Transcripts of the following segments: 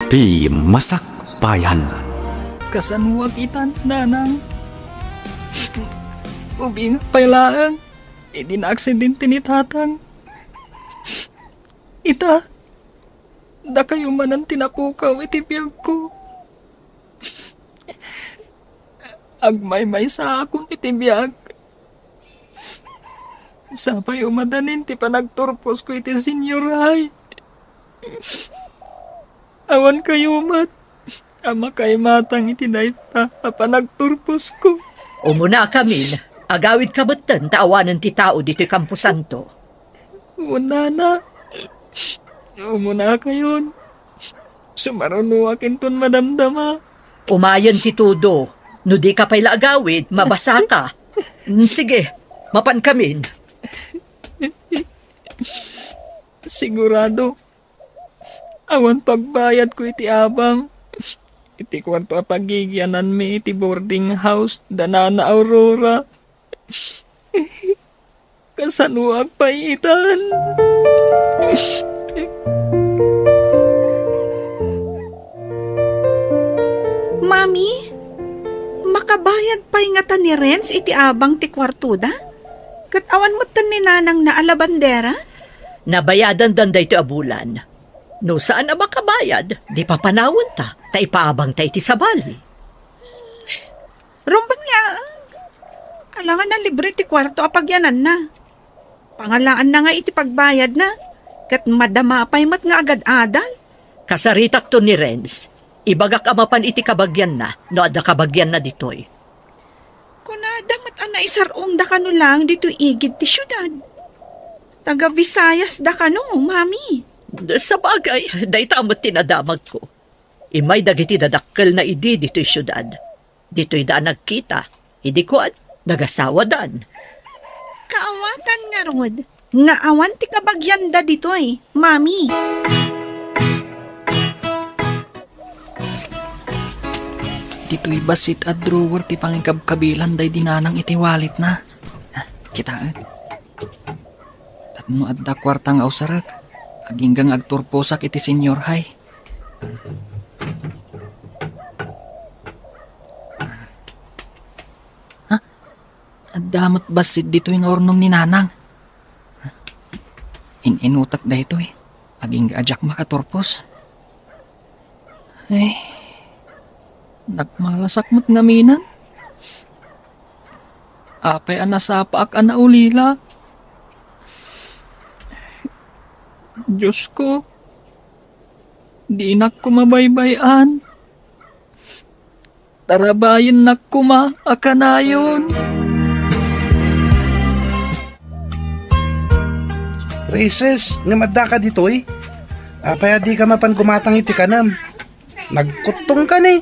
Ti Masakbayan. Kasanwa kita, nanang. Ubing pailaang, idina-aksidente ni tatang. Ita, da kayo man ang tinapukaw itibiyag ko. Agmay-may sa akong itibiyag. Sapay umadanin ti panagturpos ko iti senior high. Awan kayo mat. Ama kay matang itinayta panagturpos ko. Umuna kami, agawid kabatan taawanan ti tao dito'y Campo Santo. Una na. Umuna kayon. Sumarunuakin ton madamdama. Umayan ti Tudo. No di ka pa'y agawid, mabasa ka. Sige, mapan kami. Sigurado. Awan pagbayad ko iti abang. Iti kwarto pagigyanan mi iti boarding house danana Aurora. Kasanuag paitan. Mami, makabayad pa nga ni Renz iti abang ti kwartuda? Kat awan mo tan ni nanang na alabandera? Nabayadan danday ito abulan. No saan na makabayad? Di pa panawon ta. Ta ipaabang ta iti sabali. Rumbang nga. Alangan na libre ti kwarto apagyanan na. Pangalaan na nga iti pagbayad na. Kat madama pa'y mat nga agad adal. Kasaritak to ni Renz. Ibagak amapan iti kabagyan na. No ada kabagyan na ditoy. Kunada mat ana isarong da kano lang dito igid ti syudad. Taga Visayas da kano, mami. Sa bagay, dahi tamot tinadamag ko. Imay dagiti dadakkel na idi dito'y syudad. Dito'y daan nagkita. Hindi ko nagasawa dan. Kaawatan nga, Rod. Nga awan ti kabagyan da dito'y, mami. Dito'y basit at drawer ti pangikabkabilan day dinanang iti walit na. Kita. Tapno at da kwartang ausarak. Aginggang agturposak iti senior high. Damot basit dito yung ornong ni nanang. Inutak da ito eh. Aging ajak makaturpos. Eh, nagmalasak mo't ngaminan. Apay anasapa ak anaulila. Diyos ko, di nak kumabaybayan. Tarabayin nak kuma akanayon. Races, nga madda ka ditoy. Apaya di ka mapan gumatang iti kanam. Nagkutong ka ni.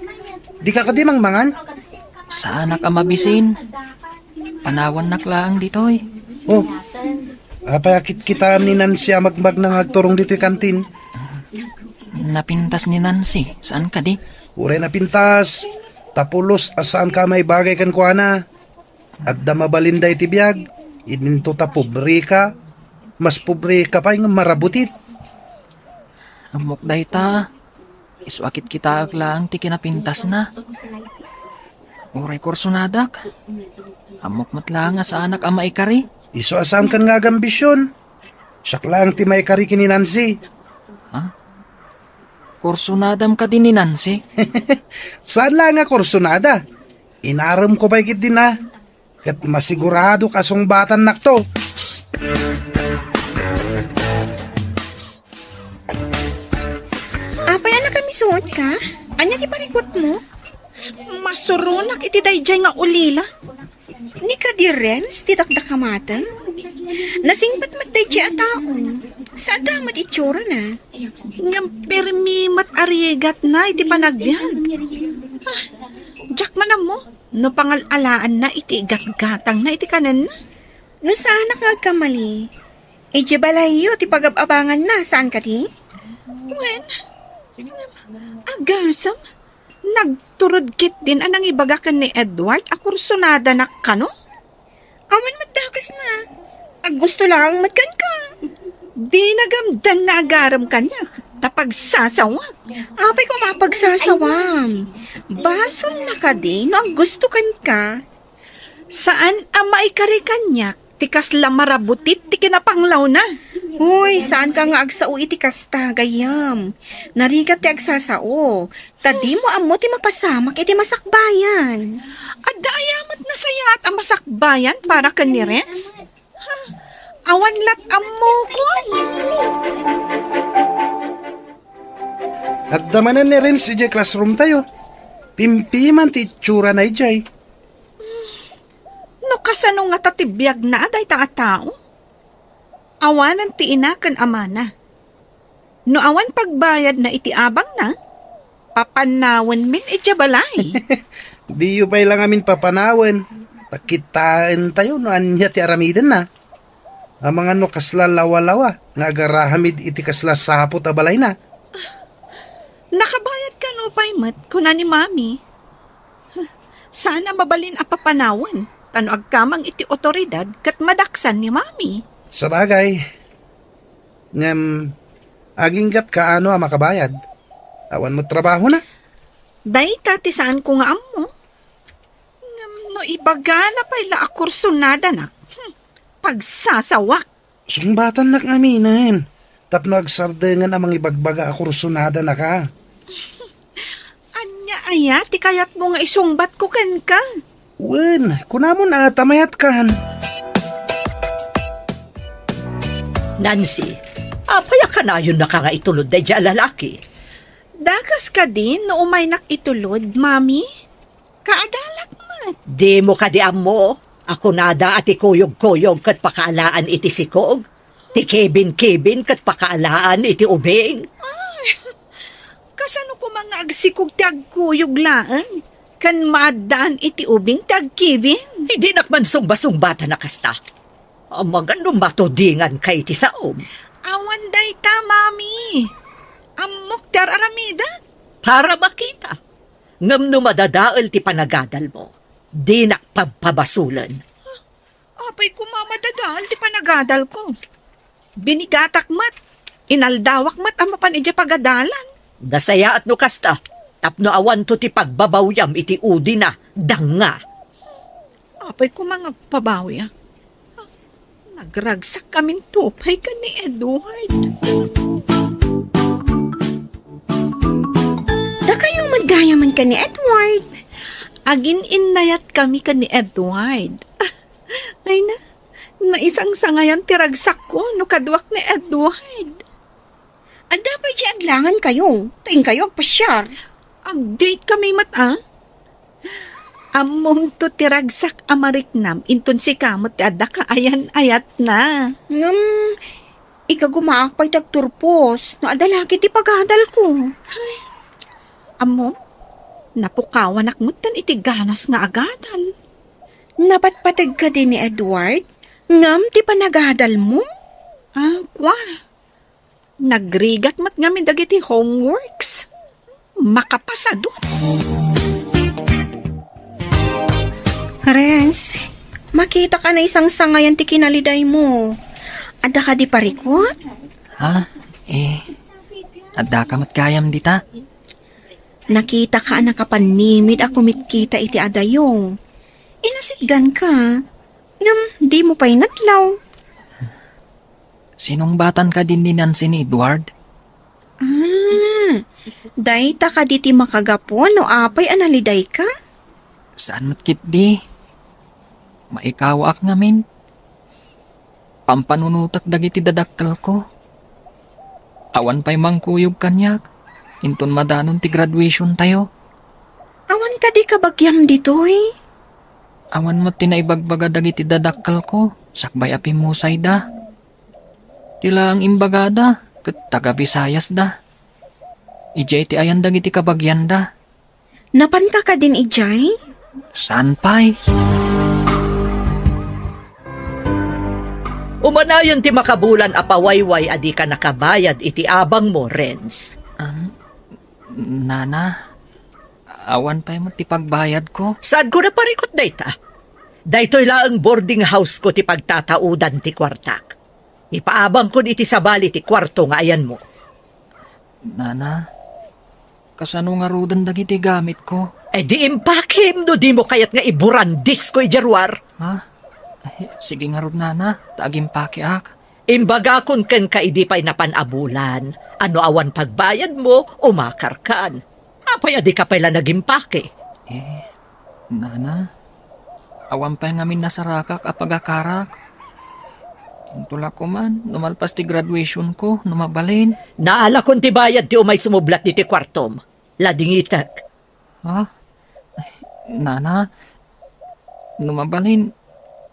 Di ka kadimang mangan. Saan ka mabisin? Panawan naklang ditoy. Oh, apaya kita ni Nancy magbag nang agturong dito'y kantin. Napintas ni Nancy. Saan ka di? Uray napintas. Tapulos asaan ka may bagay kan kuana. At da mabalinday ti biyag. Ininto ta pobre ka. Mas pobre ka pa yung marabutit. Amok day ta. Iswakit kita aglang ti kinapintas na. Uray korsunadak. Amok matlang sa anak ama ikari. Iso asaan kan nga gambisyon. Siyak lang ti may kari kini Nancy. Ha? Korsunadam ka din ni Nancy? Saan lang nga korsunada? Inaram ko ba ikit din na? Kat masigurado kasong batan nakto. Apay anak kami suot ka? Anya ti parikot mo? Masurunak iti dayjay nga ulila. Ni ka di Renz, titakdak kamatan? Nasingpat matdayjay a tao. Saan damat itsura na? Nga permi mat arigat na iti panagbiag. Jack manam mo. No pangalalaan na iti gatgatang na iti kanan na. No saan nakagkamali? E di balayo ti pagababangan na. Saan ka di? Wen, agasam. Nagturod kit din anang ibagakan ni Edward. Akursunada na kano? Awan matdakas na. Ag gusto lang magkan ka. Di nagamdan nga agaram kanya. Tapag sasawag. Apay ko mapagsasawam. Basol na ka din, no ang gusto kan ka. Saan ang maikari kanya? Tikas la marabutit, ti kinapanglaw na. Uy, saan ka nga agsao iti kasta, gayam? Narigat ti agsasao. Tadi mo amo ti mapasamak iti masakbayan. Adayamat na sayat ang masakbayan para ka ni Renz? Ha? Awan lat amo ko. At damanan ni rin si classroom tayo. Pimpiman ti itsura na ijay. No kasano nga tatibiyag na aday ta tao? Awanan ti inakan amana. No awan pagbayad na iti abang na, papanawan min itya balay. Di yu pa'y lang amin papanawan. Pakitaan tayo no anya ti aramidan na. Ang mga no kasla lawa-lawa, nga agarahamid iti kasla sapot a balay na. Nakabayad ka no paymat kuna ni mami. Sana mabalin a papanawan. Tano agkamang iti otoridad kat madaksan ni mami. Sa bagay, aging gat kaano a makabayad. Awan mo trabaho na. Day tati saan ko nga amo. No ibagana pa ila akursunada na. Pagsasawak. Sumbatan nak aminin. Tapno agsardengan amang ibagbaga akursunada na ka. Anya aya, ti kayat mo nga isungbat ko ken ka. Wen, kunamon na tamayat kan. Nancy, apaya ka na yun na ka nga itulod na dyan lalaki. Dakas ka din no umay nak itulod, mami. Kaadalak mat. Di mo ka di amo. Ako nada at ikuyog-kuyog kat pakaalaan iti sikog. Ti Kevin kat pakaalaan iti ubing. Kasano ko mga agsikog ti agkuyog laan? Kan maadaan iti ubing ti agkibin? Hindi nakman sumba-sumbata na kasta. Ang magandong matudingan kay ti saom. Awan day ta, mami. Amok ti aramida. Para makita. Ngam no madadaal ti panagadal mo. Di nakpabasulan. Apay ko mamadadal ti panagadal ko. Binigatak mat. Inaldawak mat ang mapanidya pagadalan. Dasaya at no kasta. Tapno awan to ti pagbabawyam iti udi na danga. Apay ko mga pabawi. Nagragsak kaming tupay ka ni Edward. Da kayo maggayaman ka ni Edward. Agin innayat kami ka ni Edward. Ay na isang sangayan tiragsak ko no kadwak ni Edward. At dapat siya aglangan kayo. Taing kayo agpasyar. Ag-date kami mata. Amom to tiragsak amariknam inton si kamot ti adda ka ayan-ayat na. Ngam, ikagumaak pa'y tagturpos. No adalaki ti pagadal ko. Amom, napukawan akmutan iti ganas nga agadan. Napatpatag ka din ni Edward? Ngam ti panagadal mo? Kwa. Nagrigat mat ngamin dagiti homeworks. Makapasadot. Renz, makita ka na isang sangayan ti kinaliday mo. Ada ka di parikot? Ha? Adda ka matkayam dita. Nakita ka nakapanimid ako mitkita iti adayo. Inasidgan ka. Ngam, di mo pa'y natlaw. Sinong batan ka din ni Nancy ni Edward? Dayta ka diti makagapon no apay analiday ka? Saan matkit di? Maikawak ngamin. Pampanunutak dagiti dadaktal ko. Awan pa'y mangkuyog kanyak. Inton madanon ti graduation tayo. Awan ka di kabagyam ditoy. Awan mo tinaibagbaga dagiti dadaktal ko. Sakbay api musay da. Tila ang imbagada. Kat taga Visayas da. Ijay ti ayan dagiti kabagyan da. Napanta ka din ijay? Saan pa'y? Umanayon ti makabulan apawayway adi ka nakabayad iti abang mo, Renz. Nana, awan pa'y mo ti pagbayad ko. Saan ko na parikot dayta? Daytoy laang boarding house ko ti pagtataudan ti kwartak. Ipaabang ko iti sabali ti kwarto nga ayan mo. Nana, kasano nga rudan dagiti gamit ko? Di impakim no di mo kayat nga iburandis ko ijarwar. Ha? Sige nga rod, Nana. Taagim pakiak. Imbaga kun ken ka idi pa'y napanabulan. Ano awan pagbayad mo, umakar kan. Apay adi ka pala nagimpake. Nana, awan pa ngamin nasarakak apagakarak. Intula ko man, numalpas ti graduation ko, numabalin. Naala kun ti bayad ti umay sumublat di ti kwartom. Ladingitak. Ha? Nana, numabalin,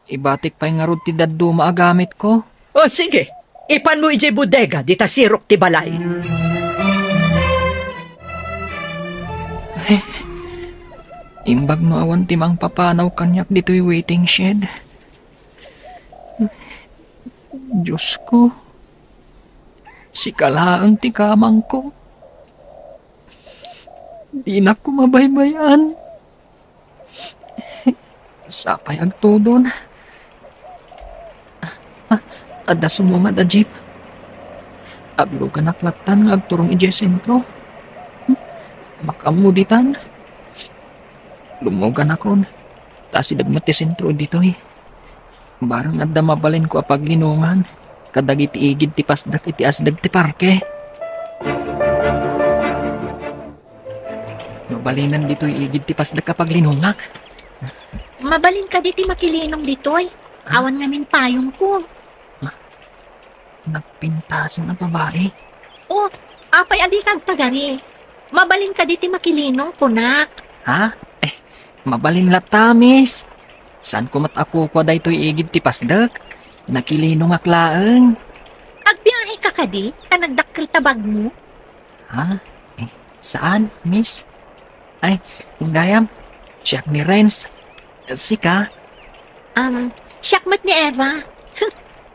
ibatik pa nga rod ti daddo maagamit ko. O sige, ipan mo ije bodega di ta sirok ti balay. Imbag no awan timang papanaw kanyak dito'y waiting shed. Diyos ko, si kalaang ti kamang ko. Di na ko mabaybayan. Sapay agtudon. Adda sumumad a jeep. Aglugan aklatan nga agturong ije sentro. Makamuditan. Lumugan akon. Tas idagmat ti sentro dito'y. Barang adda mabalin ko apag linungan. Kadag iti igid ti pasdak iti asdag ti parke. Mabalinan dito'y igid ti pasdak apag linungak. Mabalin ka diti makilinong ditoy. Awan ngamin payong ko. Nagpintasan na babae. Oh, apay adi kag tagari. Mabalin ka diti makilinong punak. Ha? Mabalin latamis. Saan ko matako kwa daytoy igid ti pasdak? Nakilinong aklaeng. Agbiyahe ka kadi, nagdakkel tabag mo. Ha? Saan, miss? Ay, gayam. Siyak ni Renz. Sika? Siyakmat ni Eva.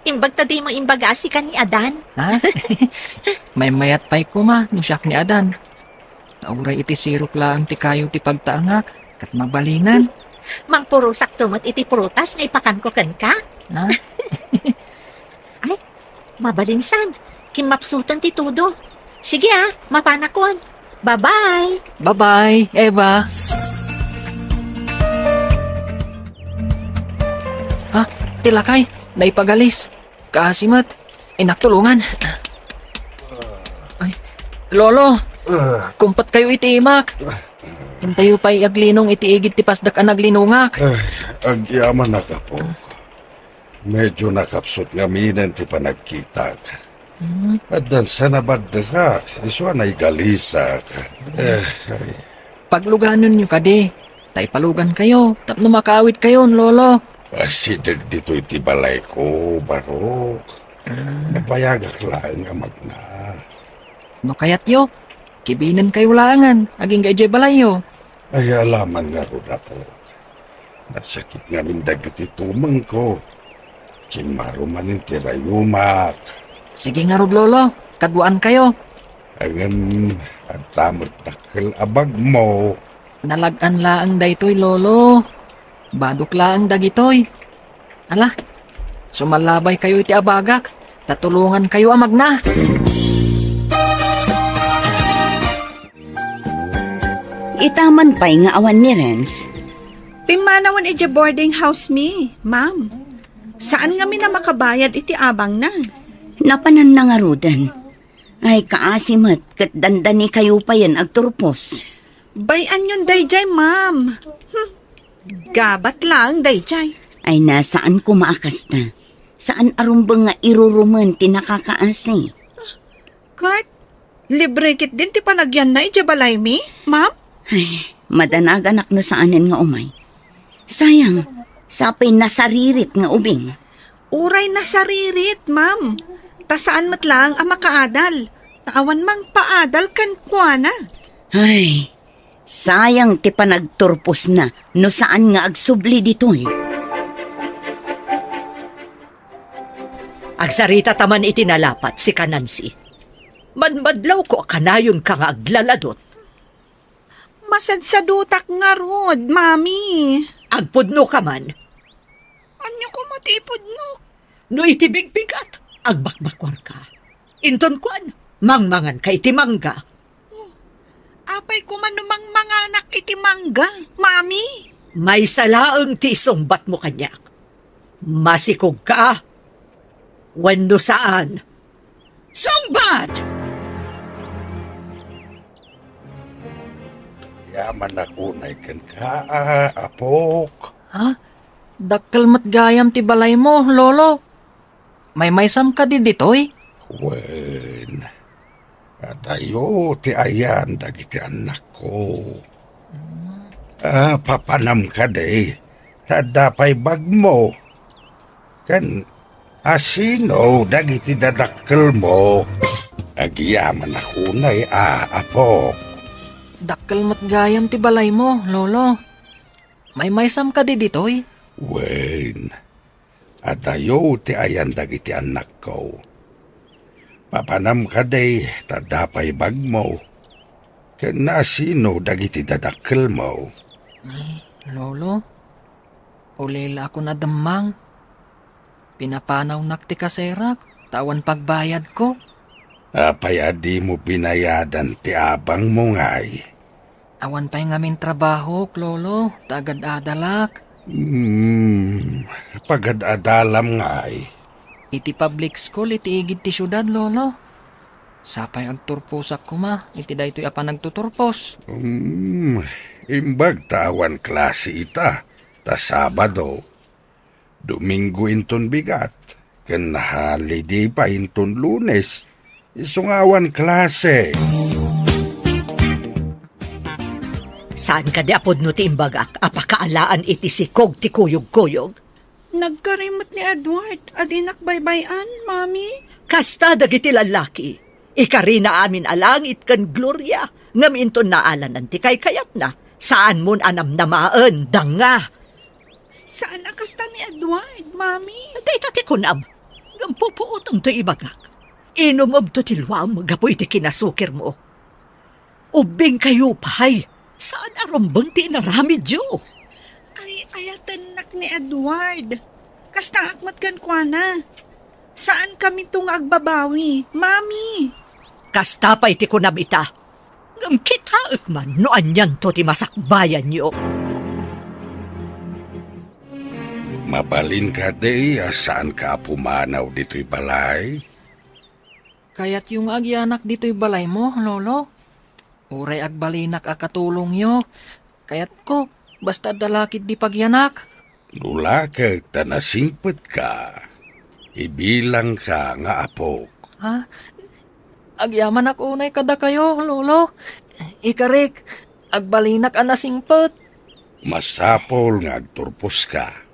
Imbag tadi mo imbagasi ka ni Adan. Ha? May mayat pa'y kuma, no siyak ni Adan. Tauray iti sirok lang ti kayo ti pagtaangak, kat mabalingan. Mang puro saktumot iti prutas nga ipakan ko kan ka. Ha? Ay, mabalinsan. Kimapsutan ti tudo. Sige mapanakon. Bye-bye. Bye-bye, Eva. Ha? Tilakay, naipagalis. Kaasimat, inaktulungan. Ay, Lolo, kumpat kayo iti imak. Hintayo pa'y aglinong iti igid ti pasdak ang naglinungak. Agyaman na ka po. Medyo nakapsot nga minen ti panagkitag. At dan sa nabadda ka, iswa na igalisak. Pagluganon nyo kadi, tay palugan kayo, tapno makawit kayo, Lolo. Asidag dito iti balay ko, Barok. Napayagak lang nga magna. No kayat yo, kibinan kayo langan, aging gayjay balayo. Ay alaman nga ro na po. Nasakit nga mindag iti tumang ko. Kimaruman iti rayumak. Sige nga rod, Lolo, kaduan kayo. Angan at tamot dakil abag mo. Nalagan laang daytoy, Lolo. Badok laang dagitoy. Ala, sumalabay kayo iti abagak. Tatulungan kayo amag na. Itaman pa'y nga awan ni Renz. Pimanawan iti boarding house mi, ma'am. Saan nga mi na makabayad iti abang na? Napanan na nga rudan. Ay kaasimat, kat dandani kayo pa yan agturpos. Bayan yun dayjay, ma'am. Gabat lang dayjay. Ay nasaan ko maakas na? Saan arumbang nga iruruman tinakakaasi? Kat, libre kit din ti panagyan na iti balay mi, ma'am? Ay, madanaganak no saanin nga umay. Sayang, sapay nasaririt nga ubing. Uray na saririt, ma'am. Ta saan matlang ang makaadal? Taawan mang paadal kan kuana. Ay, sayang ti panagturpos na no saan nga agsubli ditoy. Agsarita taman itinalapat si Kanansi. Madmadlaw ko kanayon ka nga aglaladot. Masadsadutak nga rod, mami. Agpudno ka man. Anyo ko matipudno? No itibigbigat. Agbakbakwar ka. Inton kuan, mangmangan ka iti mangga. Apay kumanumang mga anak iti mangga, mami. May salaang ti isungbat mo kanyak. Masikog ka. Wendo saan? Sungbat! Yaman ako na ikan ka, apok. Ha? Dakkel matgayam ti balay mo, lolo. May maysam ka di ditoy? Wen, at ayo ti ayan dagiti anak ko. Papanam ka day, dapay bag mo. Kan asino dagiti dadakkel mo. Agyaman ako na'y apok. Dakkel matgayam ti balay mo, lolo. May maysam ka di ditoy? Wen, at ayo ti ayan dagiti anak ko. Papanam ka day, dapay bag mo. Kan asino dagiti dadakkel mo. Lolo, ulila ako na damang. Pinapanaw nakti kaserak, tawan pagbayad ko. Apay adi mo binayadan ti abang mo ngay. Awan pa'y ngamin trabaho, lolo, tagad adalak. Pagad adalam ngay. Iti public school, iti igid ti syudad, lolo. Sapay agturposak ko ma, iti daytoy apa nagtuturpos. Imbag tawan klase ita, ta Sabado. Domingo inton bigat, ken holiday pa inton Lunes. Isungawan klase. Saan ka di apod no ti imbagak? Apakaalaan iti sikog ti kuyog-kuyog? Nagkarimot ni Edward. Adinak baybayan, mami. Kasta dagiti lalaki. Ikari na amin alangit kan Gloria. Ngam inton naalanan ti kay kayat na. Saan mon anam namaan, danga. Saan akasta ni Edward, mami? Dayta ti kunam. Ngam pupuutong to ibagak. Inumob to ti luwam, gapoy ti kinasukir mo. Ubing kayo pahay. Saan arumbang ti inaramid yo? Ay, ayatan nak ni Edward. Kasta akmat kan kuana. Saan kami tung agbabawi, mami? Kasta pa iti kunam ita. Ngam kita man no anyan to ti masakbayan yo. Mabalin ka day, saan ka pumanaw dito'y balay? Kaya't yung agyanak dito'y balay mo, lolo. Uray agbalinak akatulong yo. Kaya't ko, basta dalakit di pagyanak. Lulakag ta nasingpet ka. Ibilang ka nga apok. Ha? Agyaman ak unay kada kayo, lolo. Ikarik, agbalinak anasingpet. Masapol nga agturpos ka.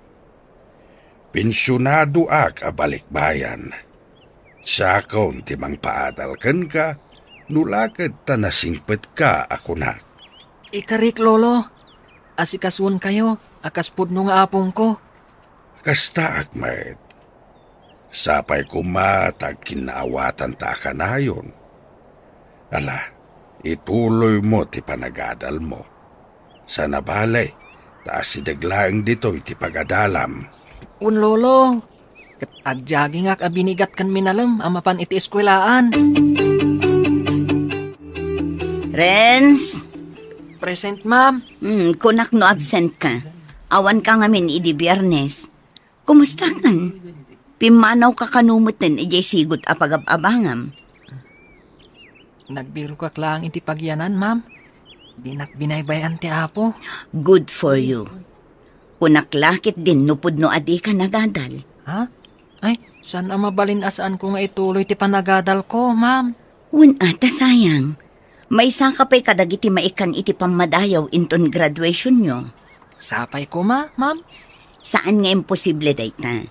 Pensyonado ak abalikbayan. Sakon timang paadalkan ka, nulakad ta nasingpet ka ako na. Ikarik, lolo. Asikasuan kayo, akas pudno nga apong ko. Kasta akmet. Sapay kumatag kinaawatan ta ka na yon. Ala, ituloy mo ti panagadal mo. Sa nabalay, taas sidaglaang dito iti pagadalam. Un lolo, kat agjaging ak abinigat kan minalam, amapan iti eskwelaan. Renz, Present, ma'am. kunak no absent ka. Awan ka ngamin idi Biyernes. Kumusta kan? Pimanaw ka kanumot din ijay sigot apagababangam. Nagbiro ka lang iti pagyanan, ma'am. Di nakbinaybayan ti apo. Good for you. Kunak lakit din nupod no adi ka nagadal. Ha? Ay, saan ang mabalin asaan ko nga ituloy ti panagadal ko, ma'am? Wun ata sayang. May sakapay kadagiti maikan iti pamadayaw inton graduation nyo. Sapay ko, ma'am. Saan nga imposible dayta?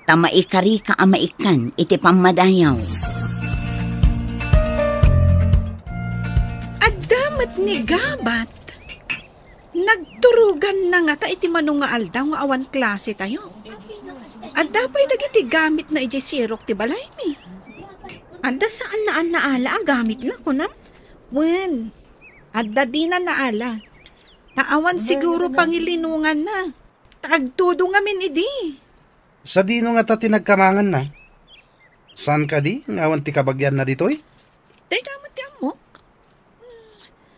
Tamaikari ka amaikan iti pamadayaw. Adamat ni Gabat. Nagturugan na nga ta iti manunga aldaw nga awan klase tayo. Adapay dagiti gamit na iti sirok ti balay mi. Anda saan na naala ang gamit na kunam? Wen, adda di na naala. Naawan siguro pangilinungan na. Taagtudo nga min idi. Sa dino nga ta tinagkamangan na. Saan ka di? Ngawan ti kabagyan na dito eh? Day damat ti amok.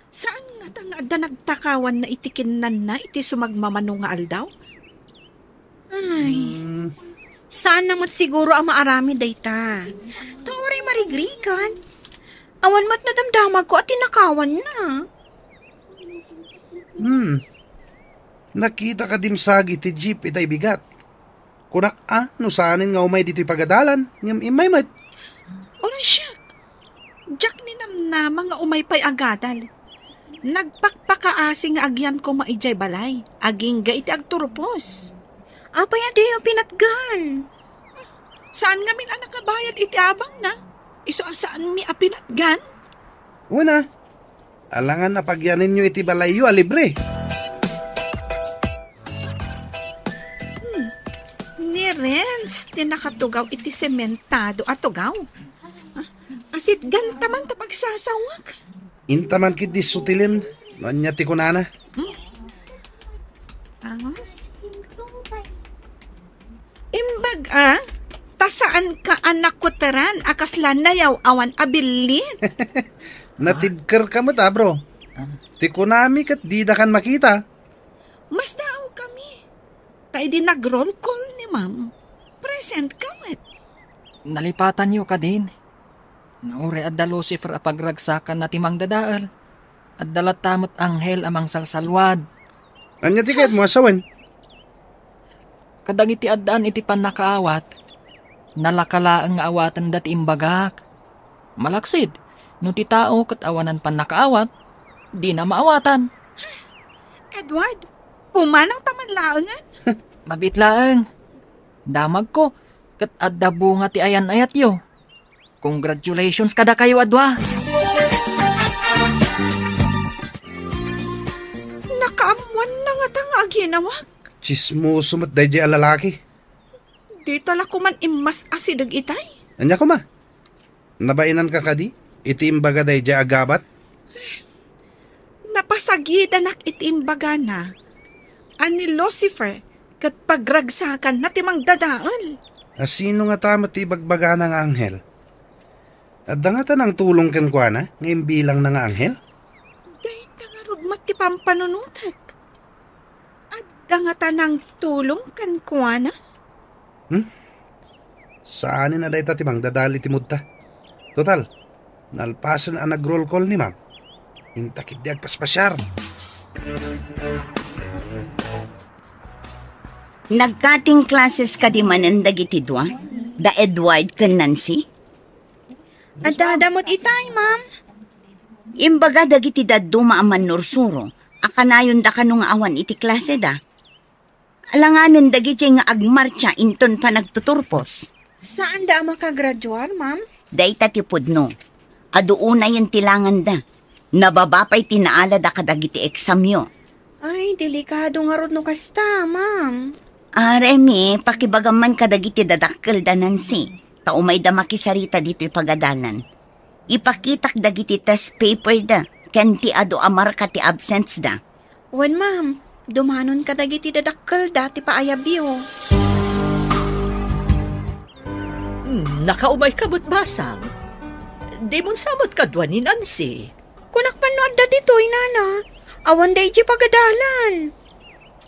Saan nga tanga nagtakawan na itikinan na iti sumagmamano nga aldaw? Ay, saan namot siguro ang maarami dayta? Tanguray marigrigan. Awan mat nadamdamag ko at tinakawan na. Nakita ka dimsagi ti jeep itay bigat. Kunak no saanin nga umay dito'y pagadalan. Ngam imay mat. Oray siya. Jack ni namnama nga umay pa'y agadal. Nagpakpakaasi nga agyan ko maijay balay. Aging ga iti agturupos. Apay adi yung pinatgan. Saan nga min anak kabayad iti abang na? Iso saan mi apinatgan? Una, alangan na pagyanin nyo iti balayo libre. Ni Renz, tinakatugaw iti sementado at tugaw. Asit gantaman ta pagsasawak. Intaman kit di sutilin. Nanya ti kunana. Imbag tasaan ka anak kuteran akaslan na yaw awan abilin. Natibker ka mata bro. Ti kunami kat di da kan makita. Mas daaw kami. Tayo din nag-roll call ni ma'am. Present ka mat. Nalipatan niyo ka din. Nauri adda Lucifer apagragsakan na timang dadaal. At dalatamot anghel amang salsalwad. Anya ti kahit mo asawan? Kadag iti addaan iti panakaawat. Nalakalaang nga awatan dati imbagak. Malaksid, no ti tao kat awanan panakaawat, di na maawatan. Edward, pumanang taman laangan. Mabitlaang. Damag ko, kat adda bunga ti ayan ayat yo. Congratulations kada kayo adwa. Nakaamuan na nga tanga aginawak. Chismoso mat dahi alalaki. Di tala ko man imas asidag itay. Anya ko ma? Nabainan ka kadi? Iti imbaga dahi agabat? Napasagidanak iti imbaga na. Ani Lucifer, kat pagragsakan na timang dadaal. Asino nga tama ti bagbaga ng anghel? At nga tanang tulong kan kwa na, ngayon bilang na nga anghel? Dahi tangarod mat ti pampanunutak. At nga tanang tulong kan kwa na. Saanin na dahi tatimang dadali timod ta? Total, nalpasan ang nag-roll call ni ma'am. Intakit di agpaspasyar. Nagkating classes ka di manan dagiti dua? Da Edward kan Nancy? At dadamot itay, ma'am. Imbaga dagiti daddo maaman nursuro. Akanayon da kanong awan iti klase da. Alanganan dagiti nga agmarcha inton pa nagtuturpos. Saan da makagraduar, ma'am? Dayta ti pudno. Aduuna yung tilangan da. Nababapay tinaala da kadagiti eksamyo. Ay, delikado nga rod no kasta, ma'am. Remy, pakibagaman kadagiti dadakkel da Nancy. Taumay da makisarita dito ipagadalan. Ipakitak dagiti test paper da. Ken ti ado amarka ti absence da. Wen, ma'am. Dumanon ka dagiti dadakkel dati pa ayabyo. Nakaumay kabot basang. Di mon samot kadwa ni Nancy. Kunak panood da dito'y, nana. Awan da iji pagadalan.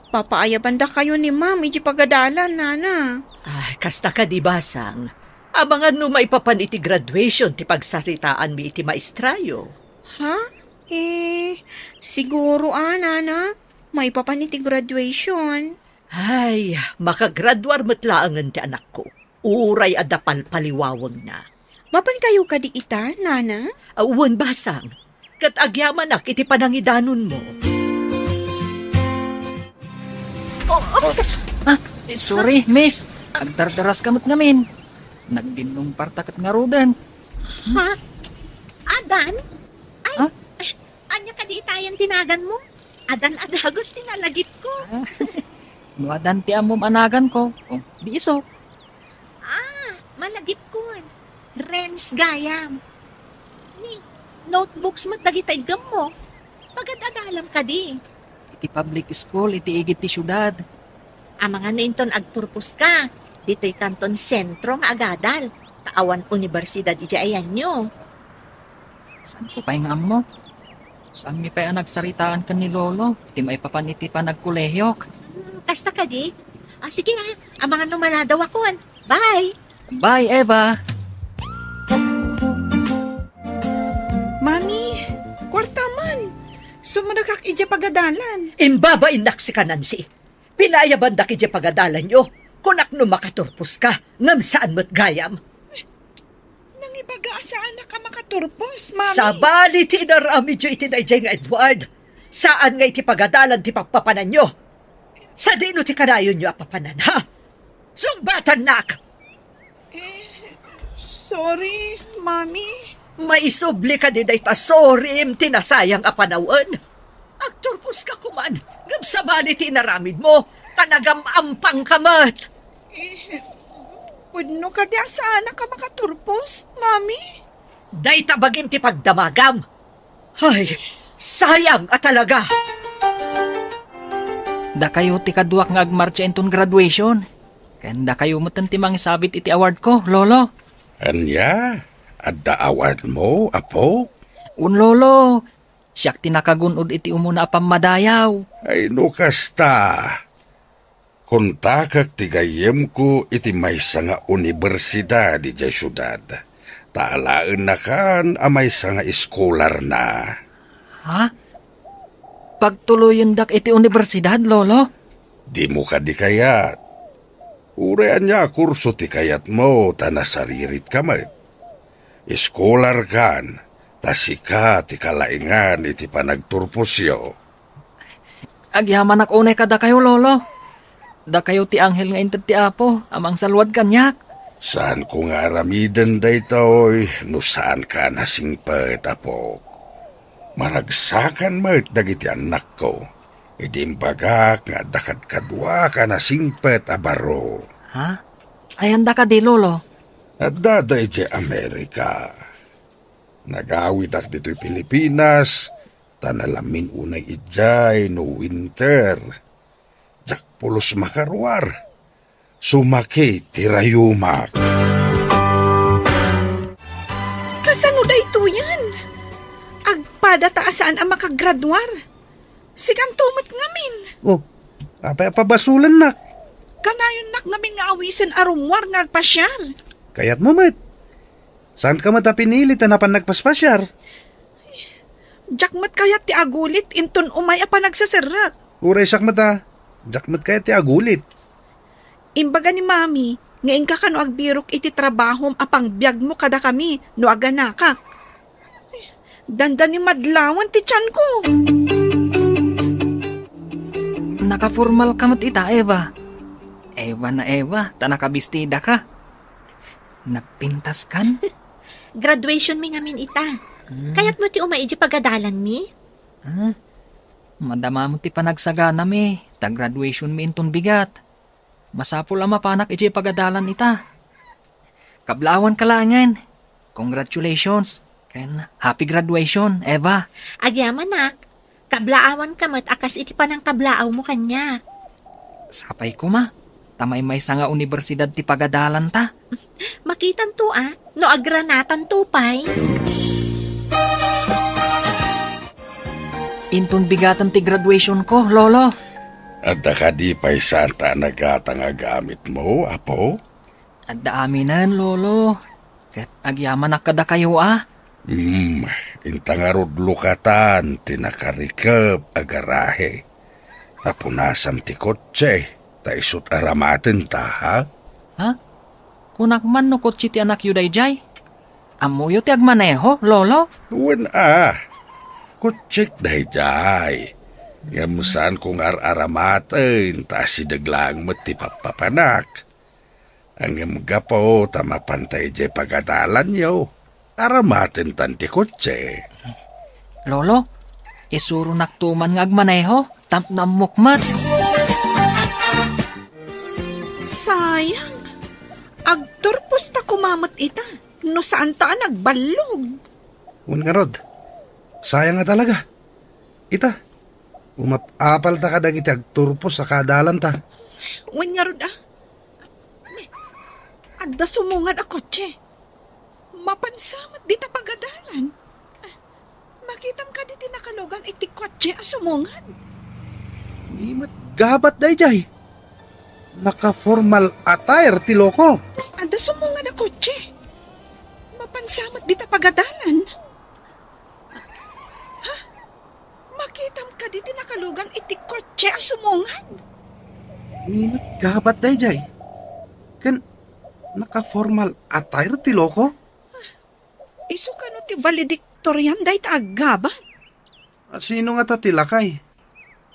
Papaayaban da kayo ni ma'am iji pagadalan, nana. Ay, kasta ka di basang. Abangan no maipapan iti graduation ti pagsaritaan mi iti maestrayo. Ha? Siguro, nana. May papaniti graduation. Ay, makagraduar matlaangan ti anak ko. Uray adapal paliwawang na. Mapan kayo kadi ita, nana? Uwan basang. Kat agyaman ak iti panangidanon mo. Sorry, miss. Agdardaras kamot ngamin. Nagdinong partakat nga rodan. Ha? Adan? Ay, Ha? anya ka di itayan tinagan mo? Adan adagos tinalagip ko. Nuadan ti amom anagan ko. Oh, di iso. Malagip ko. Renz gayam. Ni, notebooks mo dagitay gam mo. Pagad-adalam ka di. Iti public school, iti igit ti syudad. Ang mga nainton agturpos ka. Dito'y kanton sentro nga agadal. Taawan universidad iti ayan nyo. Saan ko pa nga mo? Saan mi pa nagsaritaan ka ni Lolo? Di may papaniti pa nagkolehiyok. Kasta ka di? Sige ang mga numaladaw akon. Bye! Bye, Eva! Mami, kwarta man. Sumunakak ija pagadalan. Imbabain nak si Kanansi. Pinayaban da kiti pagadalan nyo. Kunak no makaturpos ka, ngam saan mo't gayam. Nang ibagasaan na ka makaturpos, Mami. Sabali ti narami dyo iti dayjay nga Edward. Saan nga iti pagadalan ti pagpapanan nyo? Sa dino ti kanayon nyo apapanan, ha? Sumbatan nak! Sorry, Mami. Maisubli ka di day ta sorim tinasayang apanawan. Agturpos ka kuman, ngam sabali ti naramid mo, tanagam ampang kamat. Pudno ka di asaan ka makaturpos, Mami. Day tabagim ti pagdamagam. Ay, sayang at talaga. Da kayo ti kaduak nga agmarcha inton graduation. Kanda kayo mutan ti mangisabit iti award ko, Lolo. Anya? Adda award mo, apo? Un Lolo, siyak ti nakagunod iti umuna apam madayaw. Ay no kasta. Kontakak ti gayem ko iti maysa nga universidad di jay syudad. Taalaan na kan amay sa nga iskolar na. Ha? Pagtuloyin dak iti universidad, Lolo? Di mo ka di kayat. Urean niya kurso ti kayat mo, tanasaririt ka may. Iskolar kan, tasika ti kalaingan iti panagturpusyo. Agyaman ak unay kada kayo, Lolo. Da kayo ti anghel nga inted ti apo, amang salwad kanyak. Saan ko nga aramiden day to'y, no saan ka nasingpet, apo. Maragsakan mo dagiti anak ko. Idimbagak nga dakad kadwa ka nasingpet abaro. Ha? Ay handa ka di, Lolo. At daday di Amerika. Nagawid ak dito'y Pilipinas, tanalamin unay ijay no winter. Jak pulos makarwar. Sumaki tirayumak. Kasano da ito yan? Agpada taasaan ang makagradwar. Sikan tumat ngamin. Oh, apa basulan nak. Kanayon nak ngamin nga awisan arumwar nga agpasyar. Kayat mo, met. Saan ka mata pinilit na napan nagpaspasyar? Jakmat kayat ti agulit inton umay apa nagsasarat. Uray sak mata. Jakmat kayat ti agulit. Imbaga ni Mami, ngayon ka kano agbirok iti trabahom apang biyag mo kada kami no aganakak. Dandan ni madlawan ti tiyan ko. Nakaformal ka mat ita, Eva. Eva na Eva, tanakabistida ka. Nagpintas kan? Graduation mi ngamin ita. Kaya't mo ti umaiji pagadalan mi? Madama mo ti panagsagana mi. Tag-graduation mi inton bigat. Masapul ang mapanak iti pagadalan ita. Kablawan kalangan. Congratulations. Ken happy graduation, Eva. Agyaman nak. Kablaawan ka mat akas iti panang kablaaw mo kanya. Sapay ko ma. Tamay may nga universidad ti pagadalan ta. Makitan to no agranatan to pay. Inton bigatan ti graduation ko, Lolo. At di pa'y santa nagatang agamit mo, apo? At daaminan, Lolo. Ket agyaman nakada kayo Intangarod lukatan, tinakarikap agarahe. Tapunasam ti kotse, taisot aramaten ta, ha? Ha? Kunak man no kotsi ti anak yu dayjay? Amuyo ti agmaneho, Lolo? Wen kutsik dayjay. Ngamusan kung aramaten, ta si daglang mo ti papapanak. Ang gapo, tamapantay jay pagadalan yo. Aramaten tanti kotse. Lolo, isuro naktuman nga agmaneho, tamnam mukmat. Sayang. Agturpos ta kumamot ita. No saan ta nagbalog. Un nga rod. Sayang nga talaga. Ita. Umapapal ta kadag iti agturpos sa kadalan ta. Wen nga rod Adda sumungad a kotse. Mapansamat di ta pagadalan. Makitam ka di tinakalugan iti kotse asumungan. Imat gabat dayjay. Naka-formal attire ti loko. Anda sumungan na kotse. Mapansamat di ta pagadalan. Ha? Makitam ka di tinakalugan iti kotse asumungan. Imat gabat dayjay. Kan naka-formal attire ti loko. Isu ka no ti valedictorian day ta agabat. Sino nga ta tilakay?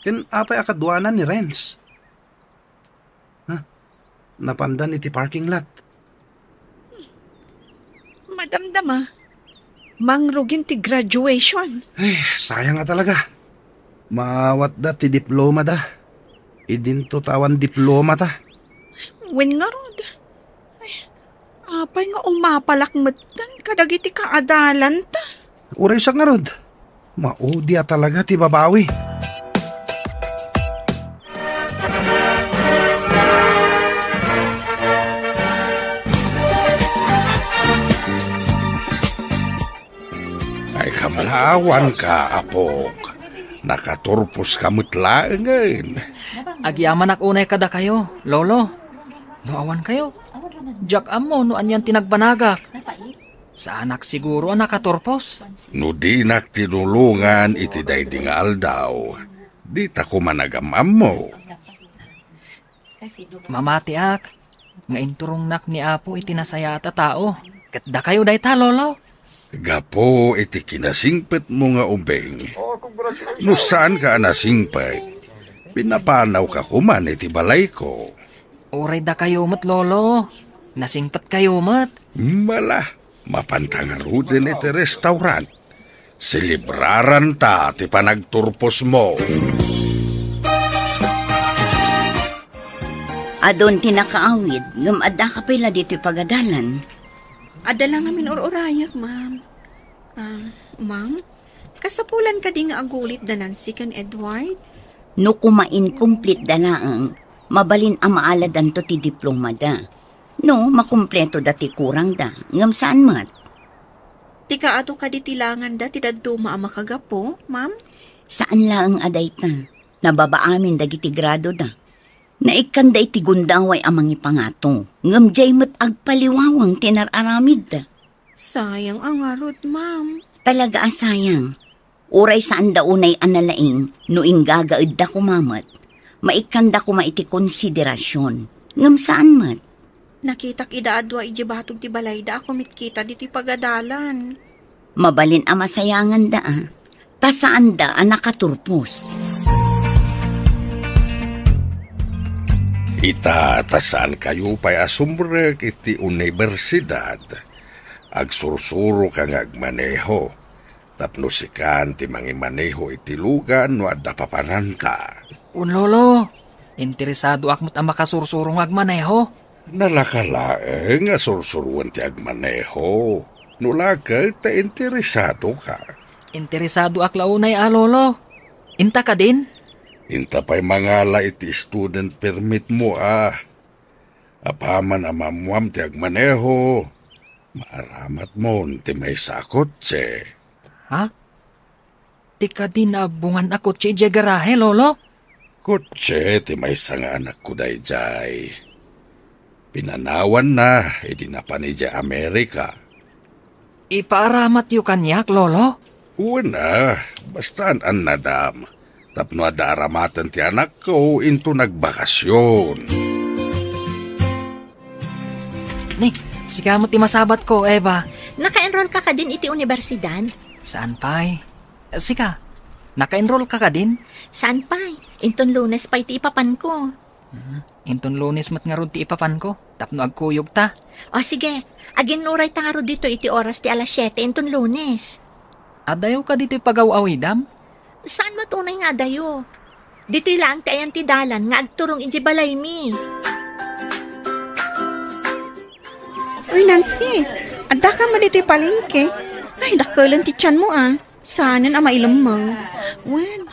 Kan apay akadwanan ni Renz. Napandan iti parking lot. Madamdama, mangrugin ti graduation. Ay, sayang nga talaga. Mawat da ti diploma da. Idinto tawan diploma ta. Wen nga rod. Ay, apay nga umapalakmatan kadagiti kaadalan ta. Uray siya nga rod. Maudya talaga ti babawi. Ay kamalawan ka, apok. Nakaturpos ka mutlaangan. Agyaman ak unay kada kayo, lolo. Noawan kayo. Jak amo no anyan tinagbanagak. Sa anak siguro ang nakaturpos. No di nak tinulungan iti dayding aldaw. Di ta kumanagamam mo. Mamati ak. Nga inturong nak ni Apo itinasaya ta tao. Katda kayo dayta, lolo. Gapo iti kinasingpet mo nga ubeng. No saan ka nasingpet? Pinapanaw ka kuman iti balay ko. Uray da kayo mat, lolo. Nasingpat kayo mat. Mala, mapantangaro din iti restaurant. Silibraran ta ti panagturpos mo. Adon tinakaawid, ngam adda ka pala dito pagadalan. Adala nga min or-orayak, ma'am. Ma'am, kasapulan ka di nga agulit da Nancy kan Edward? No kumain complete dalaang, mabalin ang maaladan to ti diploma da. No, makumpleto da ti kurang da, ngam saan mat? Di ka ato ka di tilangan da ti daduma ang makagapo, ma'am? Saan laang aday ta? Nababaamin dagiti grado da. Naikanda iti gundaway amang ipangato. Ngam jay mat agpaliwawang tinararamid da. Sayang ang arot, ma'am. Talaga asayang. Uray saan da unay analaing no inggagaid da kumamat. Maikanda ko maiti konsiderasyon. Ngam saan mat? Nakitak idaadwa ijibatog ti balay da ako mitkita diti pagadalan. Mabalin ang masayangan da ta saan da ang nakaturpos. Itatasan kayo pa'y asumbrek iti universidad. Agsursuro kang agmaneho. Tapno sikan ti mangimaneho iti lugan no adda papananta. Lolo, interesado akmot ang makasursurong agmaneho. Nalakalaeng nga sursuruan ti agmaneho. Nulagay ta interesado ka. Interesado ak launay, lolo. Inta ka din? Inta pa'y mangala iti student permit mo Apaman amamuam ti agmaneho. Maaramat mo ti may sakot Ha? Di ka din abungan ako ti garahe, lolo? Kotse ti may nga anak ko dayjay. Pinanawan na, edi na pa ni Amerika. Ipaaramat yu kanyak, lolo? Una, bastaan an nadam. Tapno adaramatan ti anak ko into nagbakasyon. Ni, sikamot ti masabat ko, Eva. Naka-enroll ka din iti universidad? Saan pa'y? Sika, naka-enroll ka din? Saan pa'y? Inton Lunes pa iti ipapan ko. Inton Lunes mat nga rod ti ipapan ko. Tapno agkuyog ta. O sige, agin nuray ta nga rod dito iti oras ti alas 7 inton Lunes. Adayaw ka dito pagaw-awidam? Saan matunay nga dayo? Dito'y lang ti ayan ti dalan nga agturong iji balay mi. Uy, Nancy, adda ka ma dito'y palengke. Ay, dakalan ti tiyan mo Saanan ang mailamang. Wen,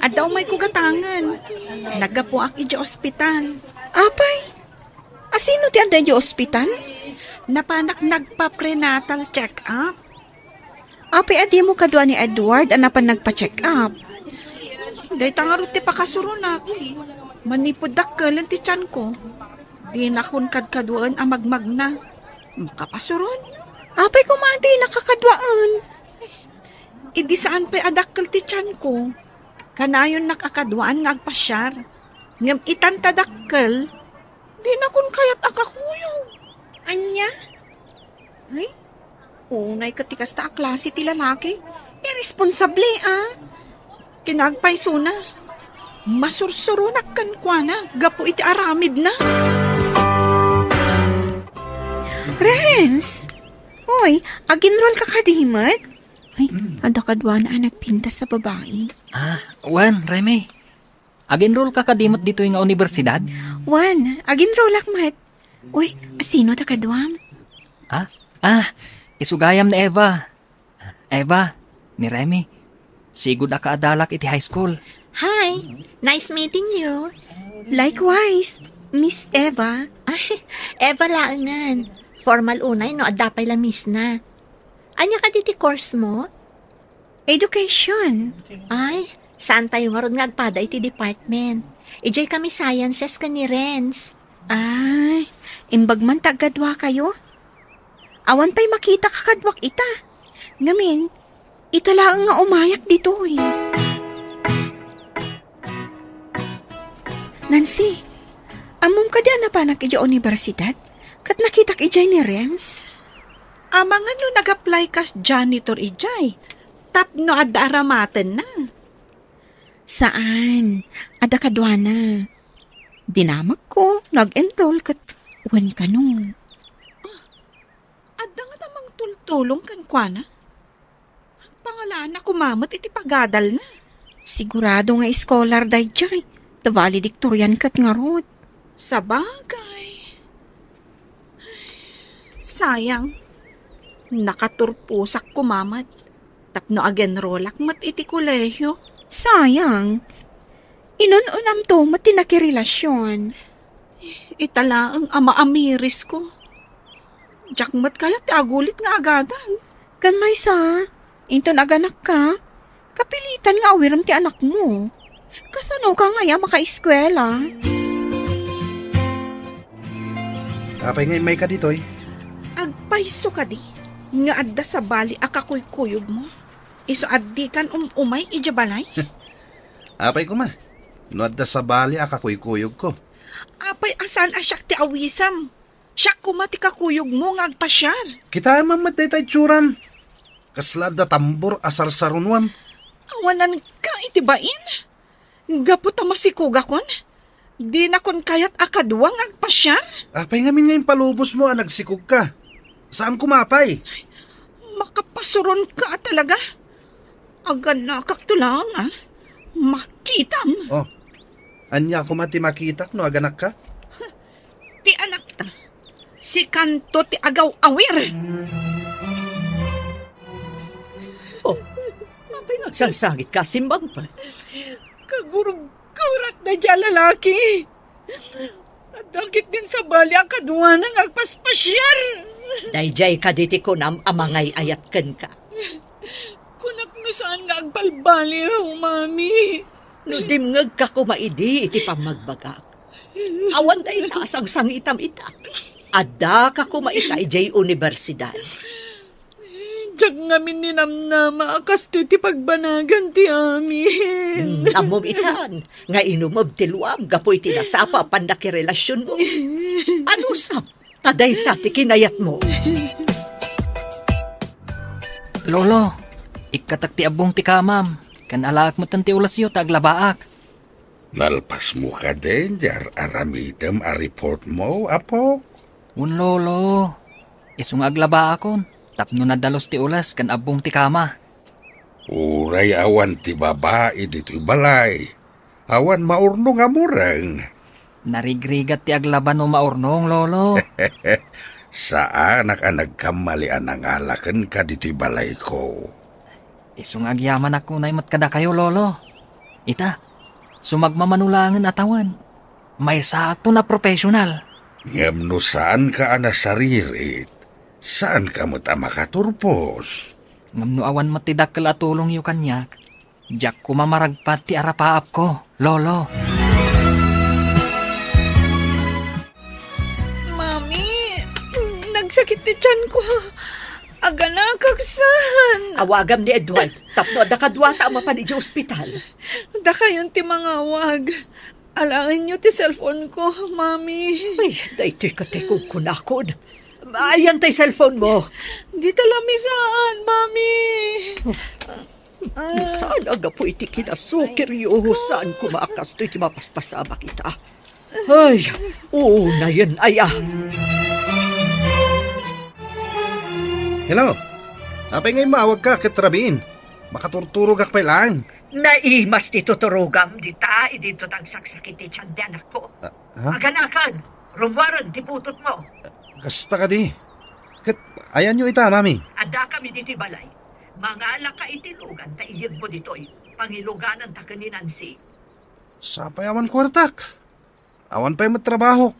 adaw may kugatangan. Nagapuak iji ospital. Apay, asino ti adda iti ospital? Napanak nagpa-prenatal check-up. Apay adi mo kadwa ni Edward anapan nagpa-check up. Day tangarot ti pakasurunak. Manipod dakkelan ti tiyan ko. Di na kun kadkaduan ang magmagna. Makapasuron. Apay kumati nakakadwaan. Idi saan pa adakkel ti tiyan ko. Kanayon nakakadwaan nga agpasyar. Ngam itantadakkel. Di na kun kayat akakuyong. Anya? Ay, unay katikas ta klase ti lalaki. Irresponsable Kinagpay suna. Masursurunak kan kwa na. Gapo iti aramid na. Renz! Hoy, aginroll ka kadimot? Ay, ada kadwa na nagpintas sa babae. Wan, Remy. Aginroll ka kadimot dito yung universidad? Wan, aginroll akmat. Uy, sino ta kadwam? Isugayam ni Eva. Eva, ni Remy. Sigud ka adalak iti high school. Hi, nice meeting you. Likewise, Miss Eva. Ay, Eva laangan. Formal unay no adapay la miss na. Anya ka diti course mo? Education. Ay, saan tayo nga ron nga agpada iti department? Ijay kami sciences ka ni Renz. Ay, imbag man tagadwa kayo. Awan pa'y makita kakadwak ita. Ngamin, italaang nga umayak dito Nancy, amom ka di na pa nakidya universidad? Kat nakitak ijay ni Renz? Amangan no nag-apply kas janitor ijay. Tapno adda aramatan na. Saan? Ada kadwa na. Dinamag ko, nag-enroll kat uwan ka no. Adda nga tamang tultulong kan kwa na. Pangalaan na kumamot iti pagadal na. Sigurado nga scholar day jay. The valedictorian kat nga rod. Sa bagay. Sayang. Nakaturpusak kumamat. Tapno agenrolak mat iti kolehyo. Sayang. Inununam to matinakirelasyon. Itala ang ama-amiris ko. Jakmat kaya ti agulit nga agadan. Kan may sa, into naganak ka, kapilitan nga awiram ti anak mo. Kasano ka nga maka-eskwela? Apay ngay may ka dito Agpaiso ka di. Nga adda sa bali akakuy-kuyog mo. Iso addi kan umay ijabalay. Apay ko ma. No adda sa bali akakuy-kuyog ko. Apay asan asyak ti awisam. Siya kumati kakuyog mo nga agpasyar. Kita mamatay tayo tsuram. Kaslad da tambor asar sarunwam. Awanan ka itibain. Gapot ang masikuga kon. Di na kon kayat akadwang agpasyar. Apay nga min ngayon palubos mo nagsikog ka. Saan kumapay? Makapasuron ka talaga. Agan na kaktulang Makitam. Oh, anya kumati makitak no aganak ka? Ti anak ta. Si kanto ti agaw-awir. Oh, apay nagsalsangit ka, simbang pa. Kagurug-gurat na dyan lalaki. At dakit din sa bali ang kadwa ng agpaspasyar. Dayjay ka diti ko nam amangay ayatken ka. Kunak no saan nga agbalbali mami. No dimngag ka kumaidi iti pamagbagak. Awan da itaas ang sangitam ita. Adda ka kumaita ijay universidad. Diyak ngamin ni namnama akas ti pagbanagan ti amin. Amob itan, nga inumob tiluam, gapoy tinasapa pandaki relasyon mo. Ano sap? Taday ti kinayat mo. Lolo, ikatak ti abong ti kamam. Kan alaak mo tanti ulasyo taglabaak. Nalpas mo ka din, jar aramitem a report mo, apo. Un lolo, isung aglaba akon. Tapno na dalos ti ulas kan abong ti kama. Uray awan ti babae dito'y balay. Awan maurno nga murang. Narigrigat ti aglaban no maurnong, lolo. Saan ka nagkamalian ang alakan ka dito'y balay ko? Isung agyaman ako na kada kayo, lolo. Ita, sumagmamanulangan atawan. May sakto na profesional. Ngam no saan ka anasaririt? Saan ka mo ta makaturpos? Ngam no awan matidakkel atulong yu kanyak. Jak ko mamaragpat ti arapaap ko, lolo. Mami, nagsakit ti tiyan ko. Aga na kaksan. Awagam ni Edward. Tapno da kadwata ang mapan di ospital. Da kayon ti mga awag. Alangin niyo ti cellphone ko, mami. Ay, daytoy ka te kunakon. Ayan tay cellphone mo. Di talamisaan, mami. Saan aga po iti kinasukir yo? Saan kumakas to iti mapaspasama kita? Ay, na yan ay Hello? Apay ngay maawag ka katrabiin. Makaturturog ak pa lang. Naimas ti tuturugam dita, idito tagsaksakit ti tiyan di anak ko. Ha? Aganakan, rumwaran ti putot mo. Kasta ka di. Ayan nyo ita, mami. Ada kami diti balay. Mangala ka itilugan ta iyag mo dito'y pangiluganan ta kaninansi. Sapay awan kwartak. Awan pa'y matrabaho.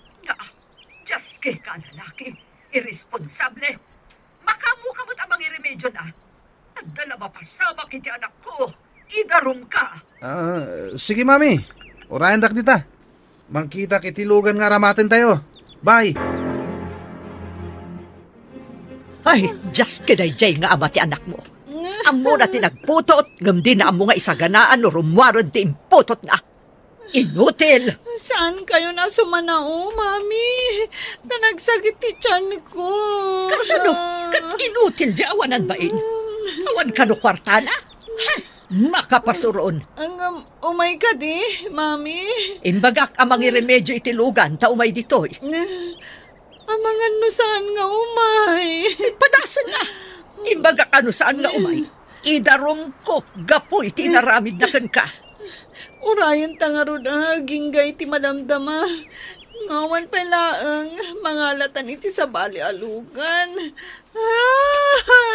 Just kay ka lalaki, irresponsable. Makamukamot amang iremedyo na. Nagdala mapasama kiti anak ko. Idarum ka. Sige, mami. Orayan dak dita. Mangkita kitilugan nga ramatin tayo. Bye. Ay, just kiday nga ama ti anak mo. Amo na tinagputot, ngam di na amo nga isaganaan o rumwarod ti imputot nga. Inutil! Saan kayo na sumanao, mami? Na nagsakit ti tiyan ko. Kasano? Kat inutil di awanan bain? Awan ka no kwartana? Makapasuron. Umay ka di, mami. Imbagak amang iremedyo itilugan, ta umay ditoy. Amangan no saan nga umay. Padasan na. Imbagak ano saan nga umay. Idarom ko, gapoy, tinaramid na kan ka. Urayan tangarod ginggay ti madamdama. Ngawan pa laang, mangalatan iti sa bali alugan.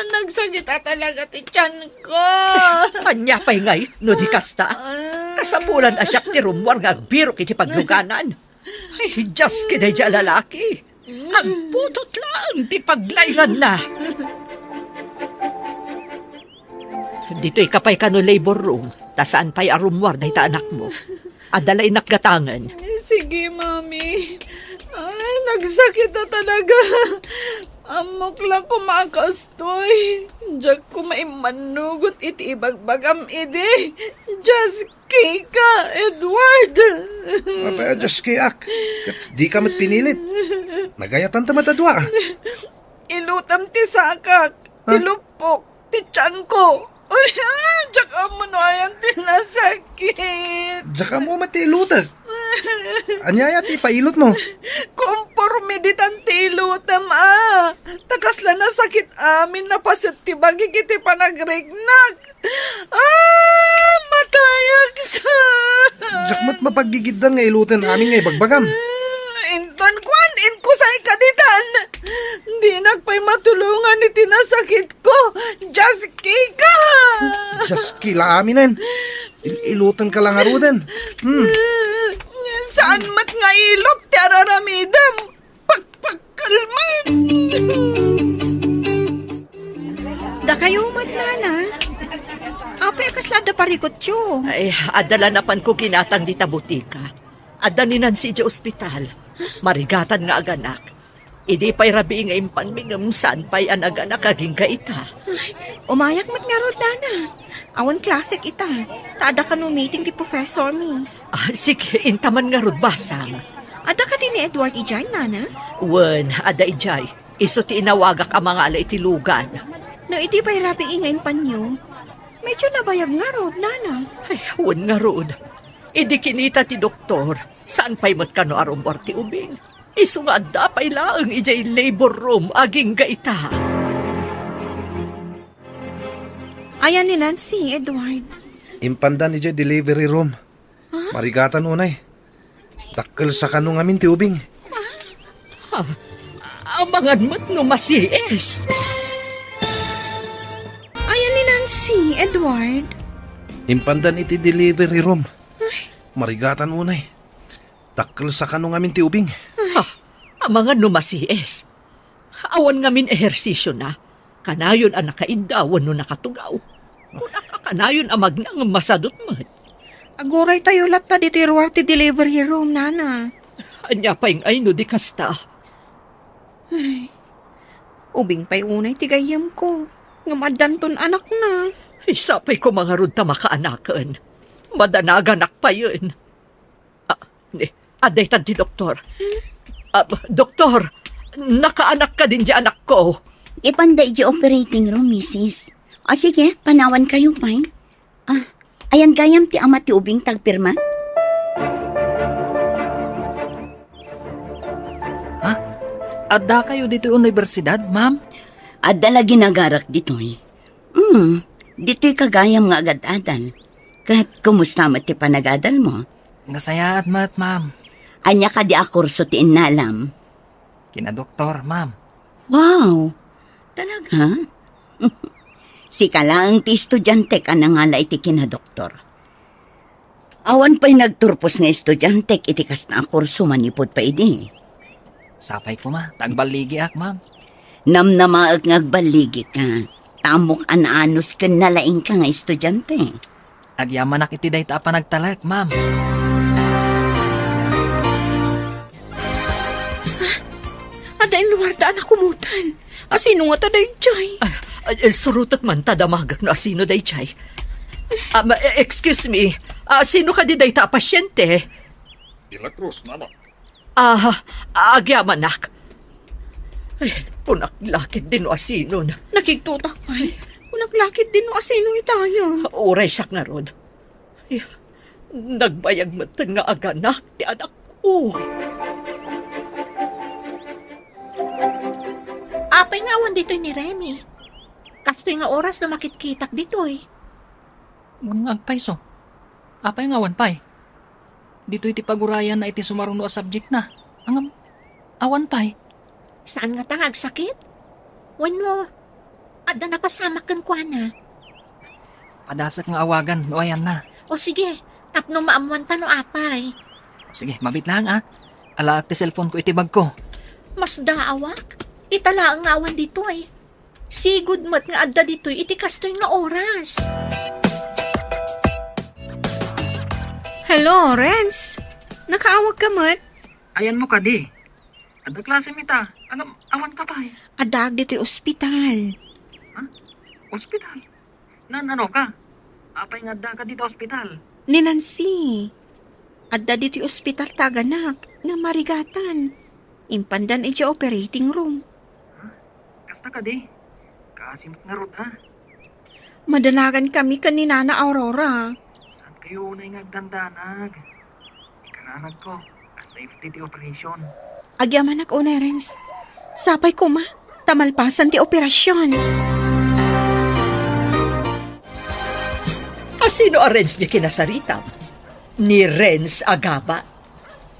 Nagsagit talaga ti tiyan ko. Kanya pa'y ngay, no di kasta. Kasapulan asyak ti rumwar nga biro kiti pagluganan. Ay, just kiday dya lalaki. Ang putot lang ti paglayran na. Dito'y kapay ka no labor room. Tasaan pa'y arumwar na ita anak mo. Adalay nakgatangan. Sige, mami. Ay, nagsakit na talaga. Amok lang kumakastoy. Diyak ko maimanugot iti ibagbagam ide. Just kika, Edward. Apay, just kiak. Di ka mat pinilit. Nagayatan ta matadwa. Ilutam ti sakak. Tilupok. Ti tiyan ko. Uy, diyak mo no ayan tinasakit. Diyak mo matilutas. Anyaya ti pailot mo. Komporme di tanti ilutam takas lang na sakit amin na pasit ti bagi kiti panagregnak. Matayag sa. Diyak mat mapagigiddan nga ilutan amin nga ibagbagam. Inton kwan, inkusay kaditan. Di nagpay matulungan ni tinasakit ko. Just kika. Just kila aminen. Ilutan ka lang arudan. Saan mat nga ilot ti araramidam? Pagpagkalman. Da kayo matnana. Apay kaslada parikot yo. Ay, adala na pan ko kinatang dita butika. Adaninan si di ospital. Marigatan nga aganak. Idi pa'y rabi nga impan mingamsan pa'y anaganak aging kaita. Umayak mat nga rod nana. Awan klasik ita. Taada ka no meeting ti professor mi. Sige, intaman nga rod basang. Ada ka din ni Edward Ijay, nana? Wen, ada ijay. Iso ti inawagak ang mga alay tilugan. No, iti pa'y rabi nga impan nyo. Medyo nabayag nga rod, nana. Ay, wen nga rod. Idi kinita ti doktor. Saan pa'y mat ka no arumbor ti ubing? Iso nga dapay laang ijay labor room aging gaita. Ayan ni Nancy, Edward. Impandan ni delivery room. Marigatan unay. Takkel sa kanong amin ti ubing. Amangan mat no masies. Ayan ni Nancy, Edward. Impandan iti delivery room. Marigatan unay. Takkel sa kanong amin ti ubing. Amangan no masies. Awan nga min ehersisyo na. Kanayon ang nakaindawan no nakatugaw. Kung nakakanayon ang magnang masadot mat. Aguray tayo lata dito ti delivery room, nana. Anya pa yung ay no di kasta. Ubing pa'y unay tigayam ko. Nga madanton anak na. Isapay ko mga rod ta makaanakan. Madanaganak pa yun. Aday tanti doktor. Doktor, nakaanak ka din di anak ko. Ipanday di operating room, misis. O sige, panawan kayo, pay. Ayan gayam ti ama ti ubing tagpirma. Adda kayo dito yung universidad, ma'am? Adda lagi nagarak ditoy. Dito'y kagayam nga agad-adal. Kahit kumusta mat ti panagadal mo. Nasayaat mat, ma'am. Anya ka di akurso ti inalam. Kina doktor, ma'am. Wow! Talaga? Si lang ti estudyante ka na nga la iti kinadoktor. Awan pa'y nagturpos nga estudyante iti kas na akurso manipod pa idi. Sapay ko ma, tagbaligi ak, ma'am. Namnamaag ngagbaligi ka. Tamok anaanos ka nalaing ka nga estudyante. Agyaman iti day ta pa nagtalak, ma'am. Adain luar daan akumutan. Asino nga taday, Chay? Surutot man tadamagak no asino day chay. Excuse me, sino ka di day ta pasyente? Ilacruz, nama. Agyaman nak. Punaklakit din no asino na. Nakigtutak pa. Punaklakit din no asino itayon. Uray siyak nga rod. Nagbayag matan nga aganak ti anak ko. Apay nga awan dito ni Remy. Kastoy nga oras na makitkitak dito eh. Agpay so. Apay nga awan pay. Dito iti pagurayan na iti sumaruno a subject na. Ang awan pay. Saan nga tangag sakit? When mo, ada napasama kan kwa na. Padasak nga awagan, no ayan na. O sige, tapno maamuan ta no apay. Sige, mabit lang Alaak ti cellphone ko iti bag ko. Mas daawak. Itala ang awan dito eh. Sigud mat nga adda dito iti kastoy nga oras. Hello, Renz. Nakaawag ka mat? Ayan mo ka di. Ada klase mita. Awan ka pa Adag dito'y ospital. Ospital? Ano ka? Apay nga adda ka dito ospital. Ni Nancy. Adda dito'y ospital taganak nga marigatan. Impandan iti operating room. Kasta ka di. Kasimot nga rod Madanagan kami kanina na Aurora. Saan kayo na yung agdandanag? Ikararag ko. Safety ti operation. Agyaman ak Renz. Sapay ko ma. Tamalpasan ti operasyon. Sino a Renz ni kinasarita? Ni Renz Agaba?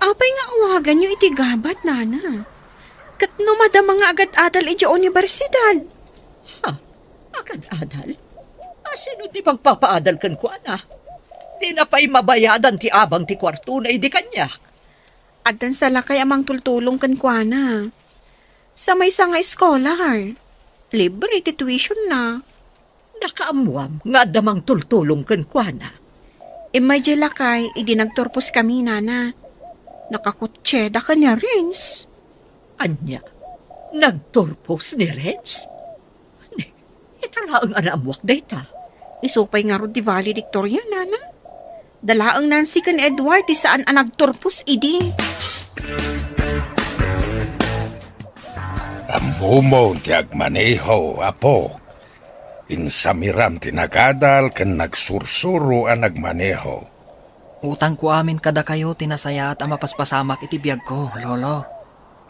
Apay nga awagan nyo iti gabat, nana. Katno madama nga agad-adal iti universidad. Agad-adal? Sino ti pagpapaadal kan ko, ana? Di na pa'y mabayadan ti abang ti kwarto na idi kanya. Adan sa lakay amang tultulong kan kuana. Sa may nga scholar. Libre ti tuition na. Nakaamuam nga damang tultulong kan kuana. Imay di lakay, idi nagturpos kami, nana. Nakakutseda ka niya, Renz. Anya, nagturpos ni Renz? Italaang anaamuak data. Isupay nga ro di valedictoria, nana. Dalaang Nancy kan Edward, di saan ang nagturpos, idi. Ang bumo ti agmaneho, apo. Insamiram ti nagadal ken nagsursuro ang nagmaneho. Utang ko amin kada kayo tinasaya at mapaspasamak iti biyag ko, lolo.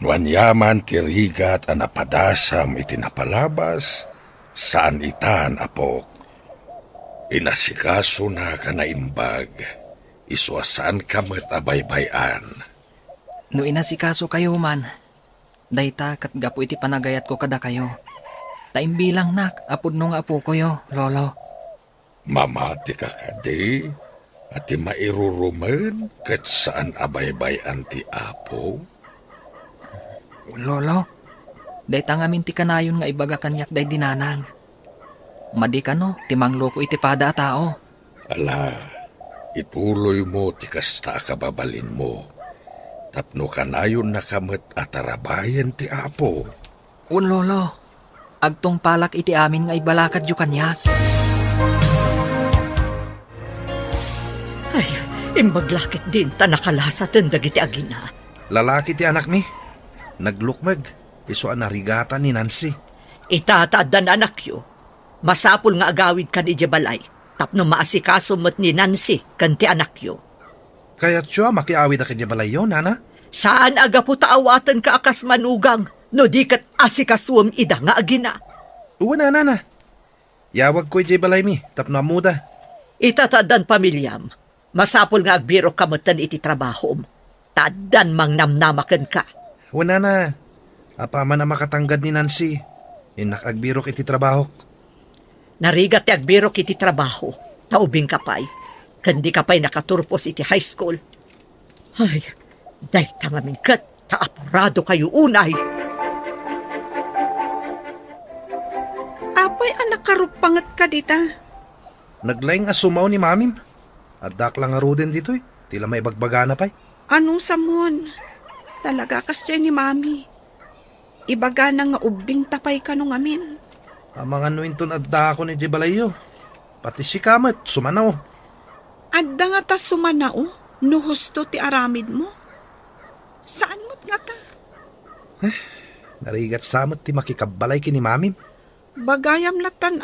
Nuanyaman ti rigat ang napadasam iti napalabas, saan itan, apok. Inasikaso na ka na imbag, iswasan ka met abaybayan. No inasikaso kayo man, dayta kat gapo iti panagayat ko kada kayo. Taimbilang nak, apod nung apo ko yo, lolo. Mamati ka kadi, at mairurumen kat saan abaybayan ti apo. Lolo, Dayta ngamin ti kanayon nga ibaga kanyak day dinanang. Madi ka no, timanglo ko iti pada a tao. Ala, ituloy mo ti kasta kababalin mo. Tapno kanayon nakamot at arabayan ti apo. Lolo, agtong palak iti amin nga ibalakad yu kanyak. Ay, imbaglakit din ta nakalasatan dagiti agina. Lalaki ti anak mi. Naglukmag. Iso ang narigatan ni Nancy. Itataadan anak yo. Masapul nga agawid kan ijabalay. Tapno maasikaso mo't ni Nancy kan ti anak yo. Kaya't siya makiawid na kanya balay yun, Nana? Saan aga po taawatan ka akas manugang? No di kat asikasuam ida nga agina. Uwa na, Nana. Yawag ko ijay balay mi. Tapno amuda. Itataadan pamilyam. Masapul nga agbiro kamutan iti trabahom. Tadan mang namnamakan ka. Uwa, Nana. Apaman na makatanggad ni Nancy. Inakagbirok iti trabaho. Narigat ti agbirok iti trabaho. Taubing kapay. Kandi kapay nakaturpos iti high school. Ay, day tangamin kat. Taapurado kayo unay. Apay anak karupangat ka dita. Naglaing asumaw ni Mamim. At daklang aruden dito eh. Tila may bagbagana pa'y. Anong samon? Talaga kasya ni Mami. Ibaga na nga ubing tapay ka nung amin. Ang mga nuinton at dako ni Jibalayo. Pati si Kamat, sumanaw. Adda nga ta sumanao, no husto ti aramid mo. Saan mo't nga ta? Narigat samot ti makikabalay kini Mamim. Bagayam latan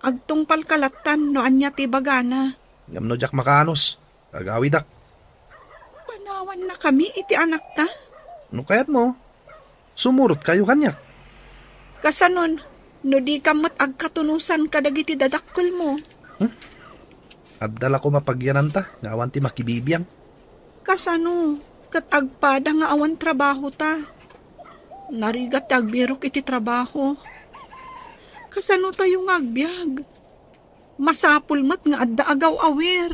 Agtong palkalatan no anya ti bagana. Ngamno jak makanos. Agawidak. Panawan na kami iti anak ta. No kayat mo? Sumurot kayo kanyak. Kasanon, no di kamot agkatunusan kadagiti dadakkel mo. At dala ko mapagyanan ta. Ngawan ti makibibiyang. Kasano, kat agpada nga awan trabaho ta. Narigat agbirok iti trabaho. Kasano tayo nga agbyag? Masapul mat nga adda agaw awer.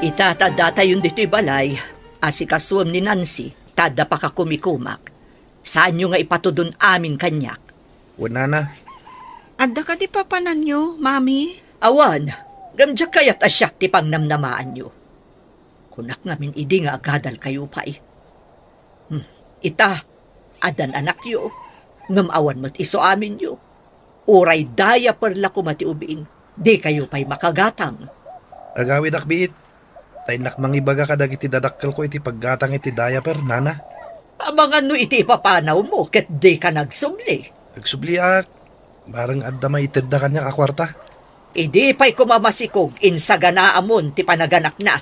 Itatada tayo dito'y balay. Asikasuam ni Nancy, tada pa ka kumikumak. Saan nyo nga ipatudon amin kanyak? Wala na. Adda ka di papanan nyo, Mami? Awan, gamdya kaya't asyak ti pangnamnamaan nyo. Kunak ngamin idi nga agadal kayo pa'y. Ita, adan anak yo, ngamawan mo't iso amin yo. Uray daya perla kumati ubiin, di kayo pa'y makagatang. Agawid akbiit. Tainak mangibaga kadag iti dadakkel ko iti paggatang iti diaper, Nana. Abangan no iti ipapanaw mo, ket di ka nagsubli. Nagsubliak. Barang adda maited na kanya akwarta. Idi pa'y kumamasikog, insagana amon ti panaganak na.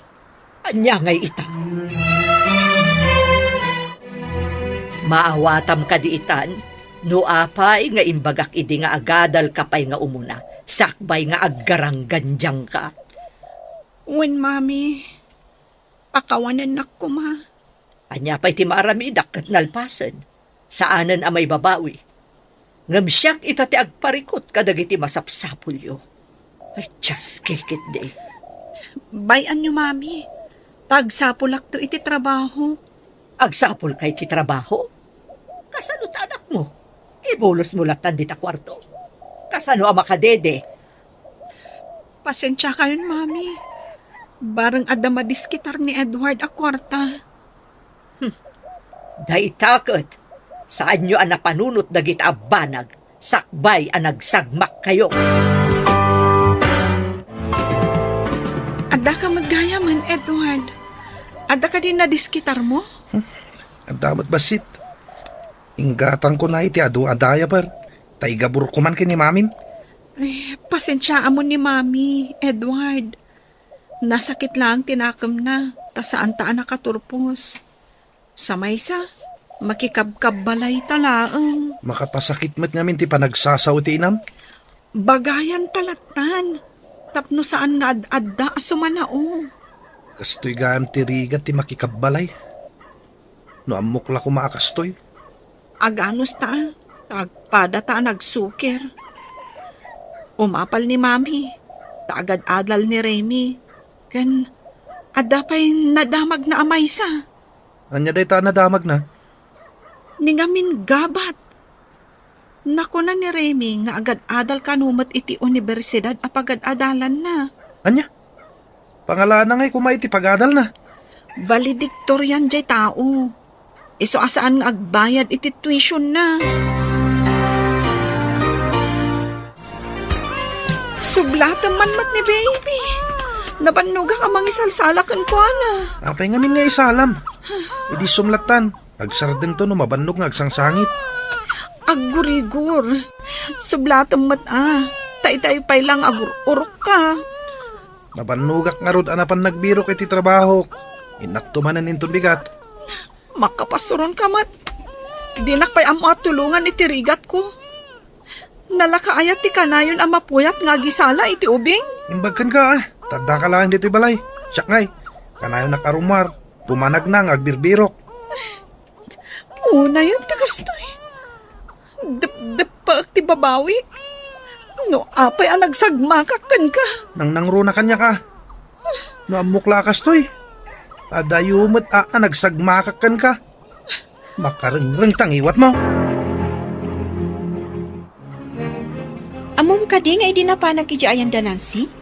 Anya ngay ita. Maawatam ka di itan, no apay nga imbagak idi nga agadal kapay nga umuna, sakbay nga aggarang ganjang ka. Wen, Mami, pakawanan na ko, Ma. Anya pa'y ti maaramidak kat nalpasan, saanan amay babawi. Ngamsyak ita ti agparikot kadagiti masapsapulyo. Ay, just kikit de. Bayan nyo, Mami. Tagsapulak to iti trabaho. Agsapul kay ti trabaho? Kasano ta anak mo? Ibulos mo latan di ta kwarto. Kasano ang makadede? Pasensya kayon, Mami. Barang adda madiskitar ni Edward a kwarta. Daitakot. Saan nyo ang napanunot dagit abanag? Sakbay ang nagsagmak kayo. Adda ka maggayaman, Edward. Adda ka din na diskitar mo? Ang damat basit. Inggatang ko na iti adu adaya par. Taigabur ko man kini Mamim. Ay, pasensya mo ni Mami, Edward. Nasakit lang tinakam na, ta saan taan nakaturpos. Sa maysa, makikabkab balay talaang. Makapasakit mat ngamin ti panagsasaw ti inam. Bagayan talatan, tapno saan nga ad-adda asumanao. Kastoy gam ti rigat ti makikabbalay. No amukla ko maakastoy. Aganos ta, tagpada ta nagsukir. Umapal ni Mami, taagad-adal ni Remy. Kan, adda pa'y nadamag na amay sa. Anya day ta nadamag na. Ningamin gabat. Naku na ni Remy nga agad-adal kanumat iti universidad apagad-adalan na. Anya? Pangalana nga'y kumay iti pagadal na. Valedictorian jay tao. Iso asaan nga agbayad iti tuition na. Sublatan man mat ni baby. Nabanugak amang isalsalakan ko na. Apay ngamin nga isalam. Idi sumlatan. Agsardeng to no mabannog nga agsangsangit. Agurigur. Sublatan mat Tay-tay pay lang agururok ka. Nabanugak nga rod anapan nagbiro iti trabaho. Inaktumanan inton bigat. Makapasuron ka mat. Dinak pa'y amo at tulungan iti rigat ko. Nalakaayat ti kanayon ang mapuyat nga gisala iti ubing. Imbagkan ka Tagda ka lang dito balay. Siyak ngay. Kanayon nakarumar. Pumanag na nga agbirbirok. Una yun ti kastoy. Dep pa ti babawi. No apay ang nagsagmakakan ka. Nang nangruna kanya ka. No amukla kastoy. Adayumot nagsagmakakan ka. Makarengreng tangiwat mo. Amom ka di nga idi na pa nagkijayan da Nancy?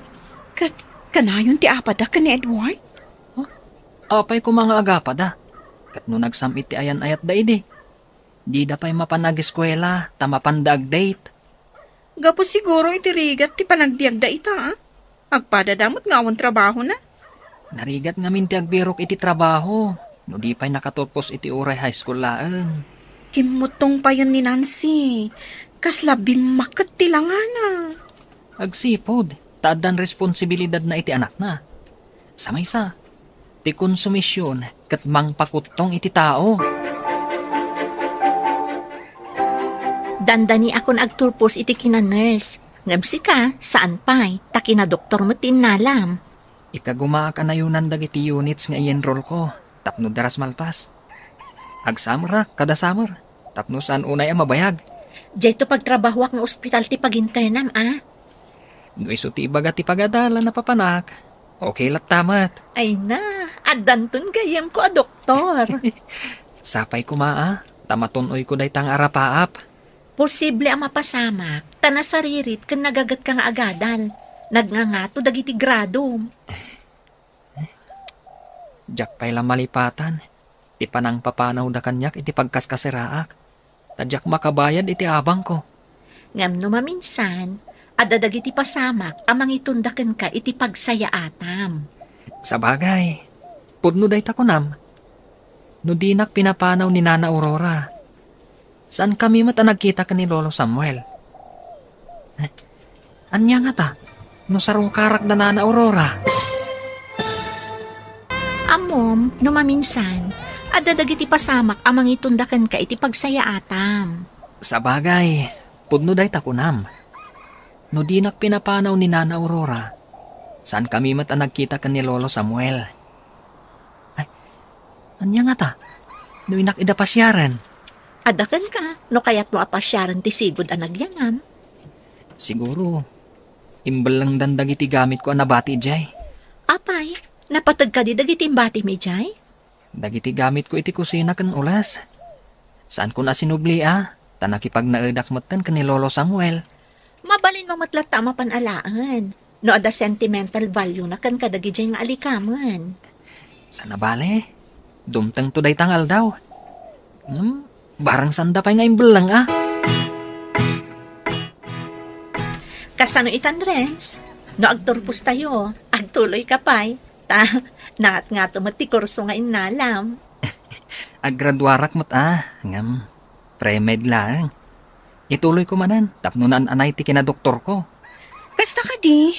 Kanayon ti apada ka ni Edward? Apay ko mga agapada. Kat no nagsamit ti ayan ayat da idi. Di da pa'y mapanag-eskwela, tamapandag date. Gapo siguro iti rigat ti panagbiag da ita, Agpadadamot nga awan trabaho na. Narigat nga min ti agbirok iti trabaho. No di pa'y nakatapos iti uray high school laan. Kimutong pa yun ni Nancy. Kaslabing makat ti langana. Agsipod, taadan responsibilidad na iti anak na. Samaysa, ti konsumisyon kat mangpakutong iti tao. Dandani akon agturpos iti kina-nurse. Ngabsi ka, saan pa'y? Takina doktor mo tinalam. Ikaguma ka na yunan dagiti units nga i-enroll ko. Tapno daras malpas. Agsamra, kada summer. Tapno saan unay ang mabayag. Diyay to pagtrabaho ng ospital ti pag-internam, No iso ti ibaga ti pagadala na papanak. Okay lat tamat. Ay na, adanton gayam ko doktor. Sapay kumaa, tamatunoy ko day tang arapaap. Posible ang mapasamak, tanasaririt kan nagagat ka nga agadal. Nagngangato dagiti grado. Diyak pa'y lang malipatan. Ti panang papanaw da kanyak iti pagkaskasiraak. Tadyak makabayad iti abang ko. Ngam no maminsan, adadag iti pasamak amang itundakan ka iti pagsaya atam. Sa bagay, pudno day takunam. No dinak pinapanaw ni Nana Aurora. Saan kami mata nagkita ka ni Lolo Samuel? Anya nga ta? No sarong karak na Nana Aurora. Amom, no maminsan, adadag iti pasamak amang itundakan ka iti pagsaya atam. Sa bagay, pudno day takunam. No dinak pinapanaw ni Nana Aurora, saan kami mata nagkita ka ni Lolo Samuel? Ay, anya nga ta? No inak ida pasyaran. Adakan ka, no kaya't mo apasyaran ti sigod ang nagyangam. Siguro, imbal lang dandag iti gamit ko anabati jay. Apay, napatag ka di dagiti imbati mi jay? Dagiti gamit ko iti kusina kan ulas. Saan ko na sinubli tanakipag naedak matan kan ni Lolo Samuel. Mabalin mo matlat tama panalaan. No ada sentimental value na kan kadagi jay nga alikaman. Sana bale, dumtang to day tangal daw. Barang sanda pa'y nga imbelang Kasano itan Renz? No agturpos tayo, agtuloy ka pa'y. Nangat nga tumati kurso nga inalam. Aggraduarak mo't ngam, pre-med lang. Ituloy ko manan, tapno na anay ti kinadoktor ko. Kasta ka di?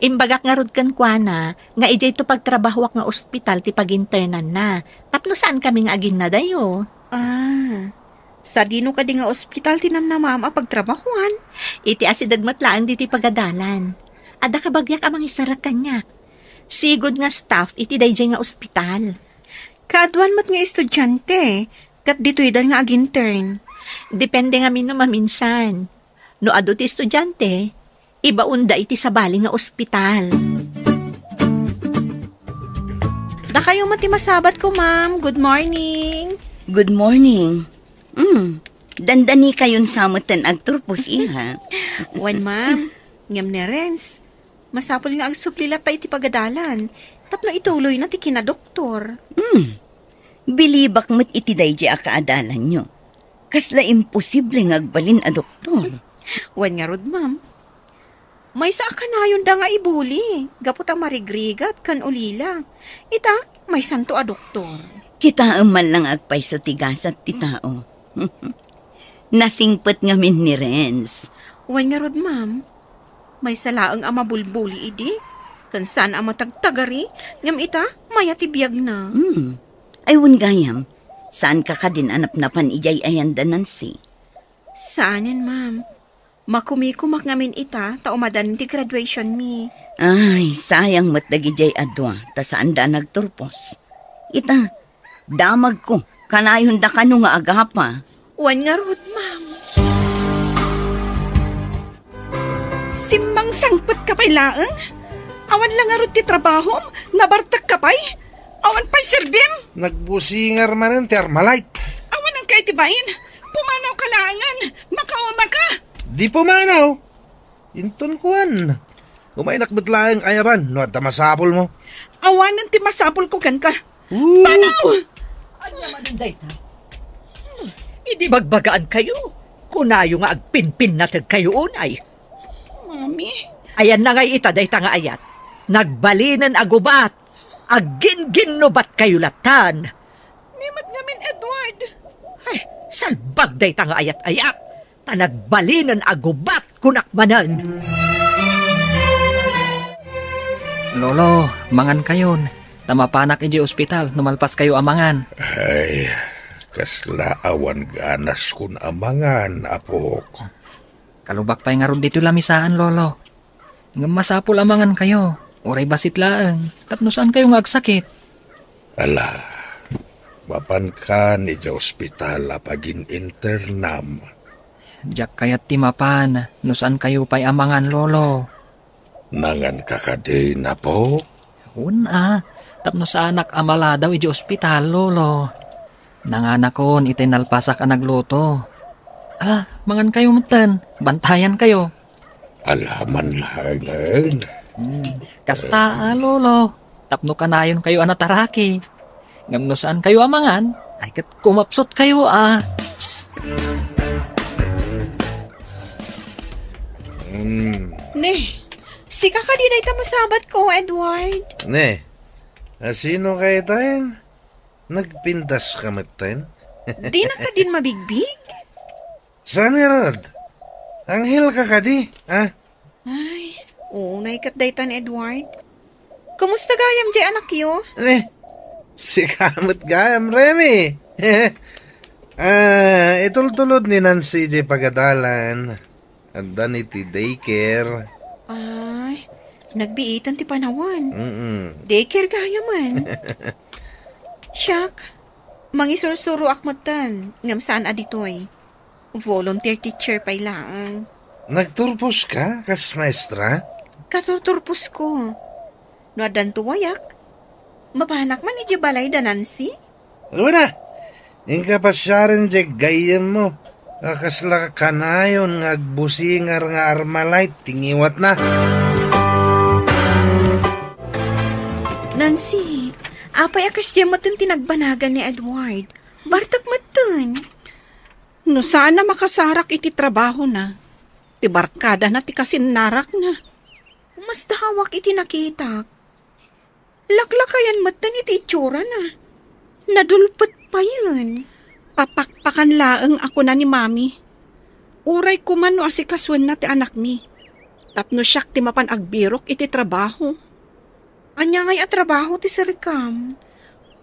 Imbagak nga rod kan kwa na, nga ijay to pagtrabahwak nga ospital ti pag-internan na. Tapno saan kami nga agin na dayo? Sa dino ka di nga ospital tinamnamam a pagtrabahuan. Iti asidag matlaan diti pagadalan. Ada ka bagyak amang isarak kanya. Sigod nga staff iti dayjay nga ospital. Kaadwan mat nga estudyante, kat dito idan nga agintern. Depende nga no maminsan. No ado ti estudyante, ibaunda iti sabali nga ospital. Da kayo matimasabat ko, ma'am. Good morning. Good morning. Dandani kayon samutan agturpos iha. Wan, ma'am. Ngam ni Renz. Masapol nga agsuplila pa iti pagadalan. Tapno ituloy na ti kinadoktor. Bilibak mo't iti daydi akaadalan nyo. Kasla imposible nga agbalin a doktor. Wan nga rod, ma'am. May sa akanayon da nga ibuli. Gapot ang marigrigat kan ulila. Ita, may santo a doktor. Kita man lang agpayso tigasat ti tao. Nasingpet nga min ni Renz. Wan nga rod, ma'am. May salaang ama bulbuli idi. Kan saan ama tagtagari. Ngam ita, maya tibiyag na. Ay gayam, saan ka din anap-napan ijay ayandanan si? Saanin, ma'am? Makumikumak ngamin ita, taumadan ti graduation mi. Ay, sayang matdagijay adwa, ta saan da nagturpos. Ita, damag ko, kanayon da ka nga agapa. Wan nga rod, ma'am. Simbang sangpot ka pa'y laang? Awan lang nga ron ti trabaho, nabartak ka pa'y? Awan pa'y serbim? Nagbusingar man ti Armalite. Awan ang kay tibain, pumanaw ka laangan, makauma ka. Di pumanaw. Inton kuan. Umay nakbetlaeng ayaban, no at masapol mo. Awanan ti masapol ko kan ka. Panaw! Anya maninday ta. Idi bagbagaan kayo. Kunayo nga agpinpin natag kayo unay. Mami? Ayan na nga itaday ta nga ayat. Nagbalinan agubat. Agin-ginubat kayo latan. Nimat namin, Edward. Ay, salbag day ta nga ayat-ayat. Ta nagbalinan agubat kunakmanan. Lolo, mangan kayon. Tamapanak iji ospital, numalpas kayo amangan. Ay, kasla awan ganas kun amangan, apok. Kalubak pa'y nga ron dito lamisaan, lolo. Ngam masapul amangan kayo. Uray basit laang. Tapno saan kayo nga agsakit? Ala, mapan ka ni ja ospital apagin internam. Diyak kayat timapan. No saan kayo pa'y amangan, lolo? Nangan kakade na po? Una, tapno sa anak amala daw iji ospital, lolo. Nanganakon itinalpasak ang nagluto. Mangan kayo matan. Bantayan kayo. Alaman langan. Kasta, lolo. Tapno kanayon kayo anataraki. Ngam no saan kayo amangan, ay kat kumapsot kayo, Ne, sika ka din ay tamasabat ko, Edward. Ne, sino kayo tayo? Nagpintas ka matan? Di na ka din mabigbig? Saan nga rod? Anghel ka di, ha? Ay, naikat daytan, Edward. Kumusta gayam di anak yo? Si kamot gayam, Remy. Itultulod ni Nancy di pagadalan. Anda ni ti daycare. Ay, nagbiitan ti panawan. Daycare gaya man. Siyak, mangisurusuro akmatan. Ngam saan aditoy? Volunteer teacher pa'y lang. Nagturpos ka, kas maestra? Katurturpos ko. No adan tuwayak. Mabanak man iti balay da Nancy? Wala. Ingka pa siya rin di gayam mo. Kasla kanayon nga agbusingar nga Armalite. Tingiwat na. Nancy, apay akas dyan matan tinagbanagan ni Edward. Bartak matan. No sana makasarak iti trabaho na. Ti barkada na ti kasinarak na. Mas dahawak iti nakitak. Laklakayan matan iti itsura na. Nadulpot pa yun. Papakpakan laeng ako na ni Mami. Uray ko man no asikaswan na ti anak mi. Tapno siyak ti mapan agbirok iti trabaho. Anya ngay at trabaho ti Sirikam?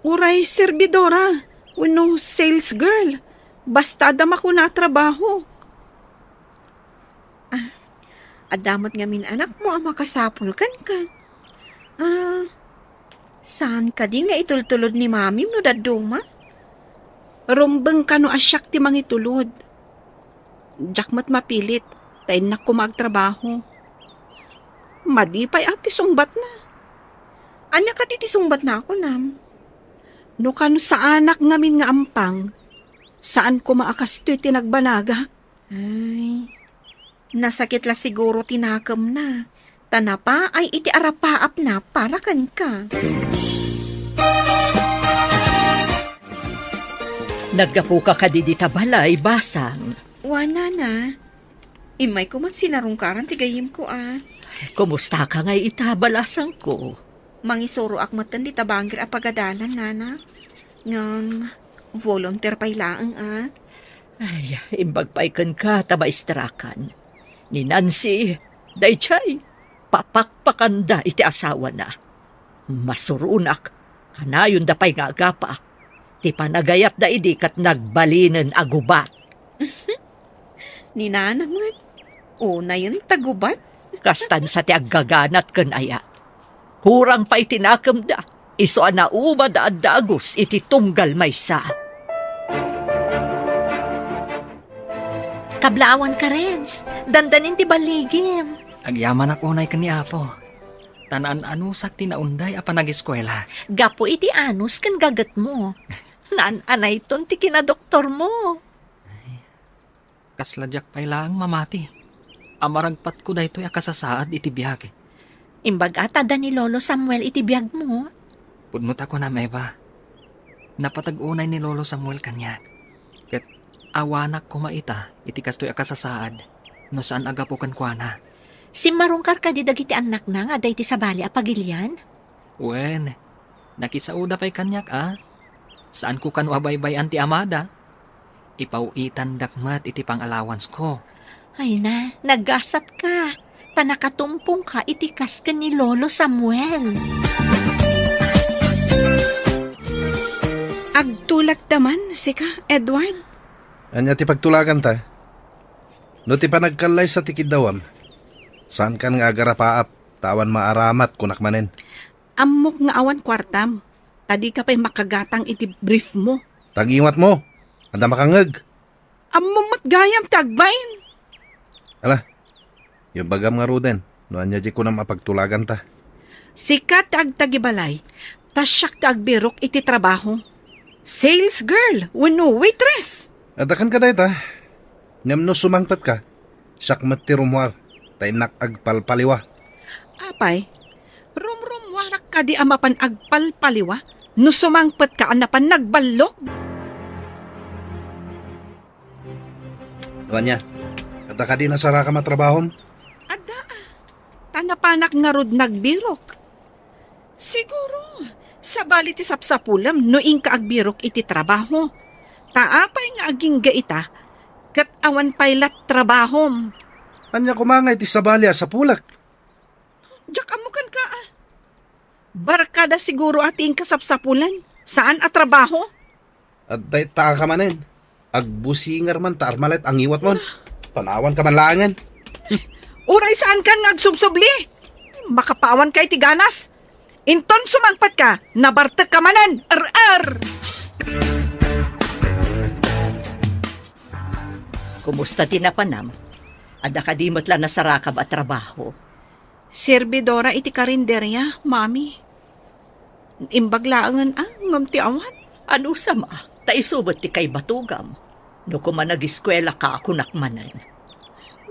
Uray servidora. Uno sales girl. Basta adam ako na trabaho. Adamot nga min anak mo ang makasapul kan ka. Saan ka din nga itultulod ni Mami no daduma? Rumbeng ka no asyak ti mangitulod. Jakmat mapilit, tayo na kumagtrabaho. Madipay ati sungbat na. Anya ka diti sungbat na ako, nam. No kano sa anak ngamin nga ampang, saan ko maakastoy tinagbanagak? Ay, nasakit la siguro tinakam na. Tanapa ay iti arapaap na para kan ka. Naggapo ka kadidita balay, basang. Wana na. Imay ko man sinarungkaran tigayim ko Kumusta ka nga itabalasang ko? Mangisuro akmatan di tabangir a pagadalan, nana. Ngang volunteer pa ilaang Ay, imbagpaikan ka tabaistrakan. Ni Nancy, daychay, papakpakanda iti asawa na. Masurunak, kanayon dapay nga agapa. Ti panagayat da idi kat nagbalinen agubat. Ni nana mo't. Una yun tagubat. Kastan sa ti aggaganat ken aya. Kurang pa itinakam da. Iso ana uma da adagos iti tunggal maysa. Kablaawan ka, Renz. Dandanin ti baligim. Agyaman ako unay ka ni Apo. Tanan anusak tinaunday a panag-eskwela. Gapo iti anus kan gagat mo. Naan-anay ton ti kinadoktor mo. Kasladyak pa ilang mamati. Amaragpat ko daytoy a kasasaad iti biyag. Imbag ata da ni Lolo Samuel iti biyag mo. Pudnot ako na, Meva. Napatag-unay ni Lolo Samuel kanyak. Ket awanak kumaita iti kastoy a kasasaad. No saan agapukan kwa na. Si marungkar ka di dagiti anak na nga day ti sabali a pagilian? Wen, nakisauda pa'y kanyak Saan ko kanu abaybay ti amada? Ipauitan dakmat iti pang-allowance ko. Ay na, naggasat ka. Panakatumpong ka itikas ka ni Lolo Samuel. Agtulak daman, sika, Edward. Anya ti pagtulagan ta? No ti panagkalay sa tikidawam. Saan kan nga agarapaap, tawan maaramat kunak manen. Amok nga awan kwartam. Tadi ka pa'y makagatang iti brief mo. Tagiwat mo, anda makangag. Amok matgayam tagbain. Ala, yung bagam nga ruden, no anya di ko na mapagtulagan ta. Sikat agtagibalay, tasyak tagbirok iti trabaho. Sales girl, wano waitress. Adakan ka dahi ta. Ngam no sumangpat ka, sakmat ti rumwar, tay nakagpalpaliwa. Apay, rumwarak ka di amapan agpalpaliwa, no sumangpat ka anapan nagbalok. Anya, ada ka di nasara ka matrabahom? Ada, tanapanak nga rod nagbirok. Siguro, sa bali ti sapsapulam no ka agbirok iti trabaho. Taapay nga aging gaita, kat awan paylat trabahom. Anya kumangay ti sabali sa pulak. Diyak amukan ka Barkada siguro ating kasapsapulan. Saan at trabaho? At day ta ka manen. Agbusingar man ta armalet ang iwat mon. Panawan ka man laangan. Uray saan ka nga agsubsubli? Makapawan kay tiganas. Inton sumangpat ka, nabartek ka manan. Kumusta tinapanam? Ada ka di matla na sarakab at trabaho. Servidora iti karinderya, mami. Imbaglaangan ngamti awan. Ano sama? Taisubot ti kay batugam. No kuman nag-eskwela ka ako nakmanan.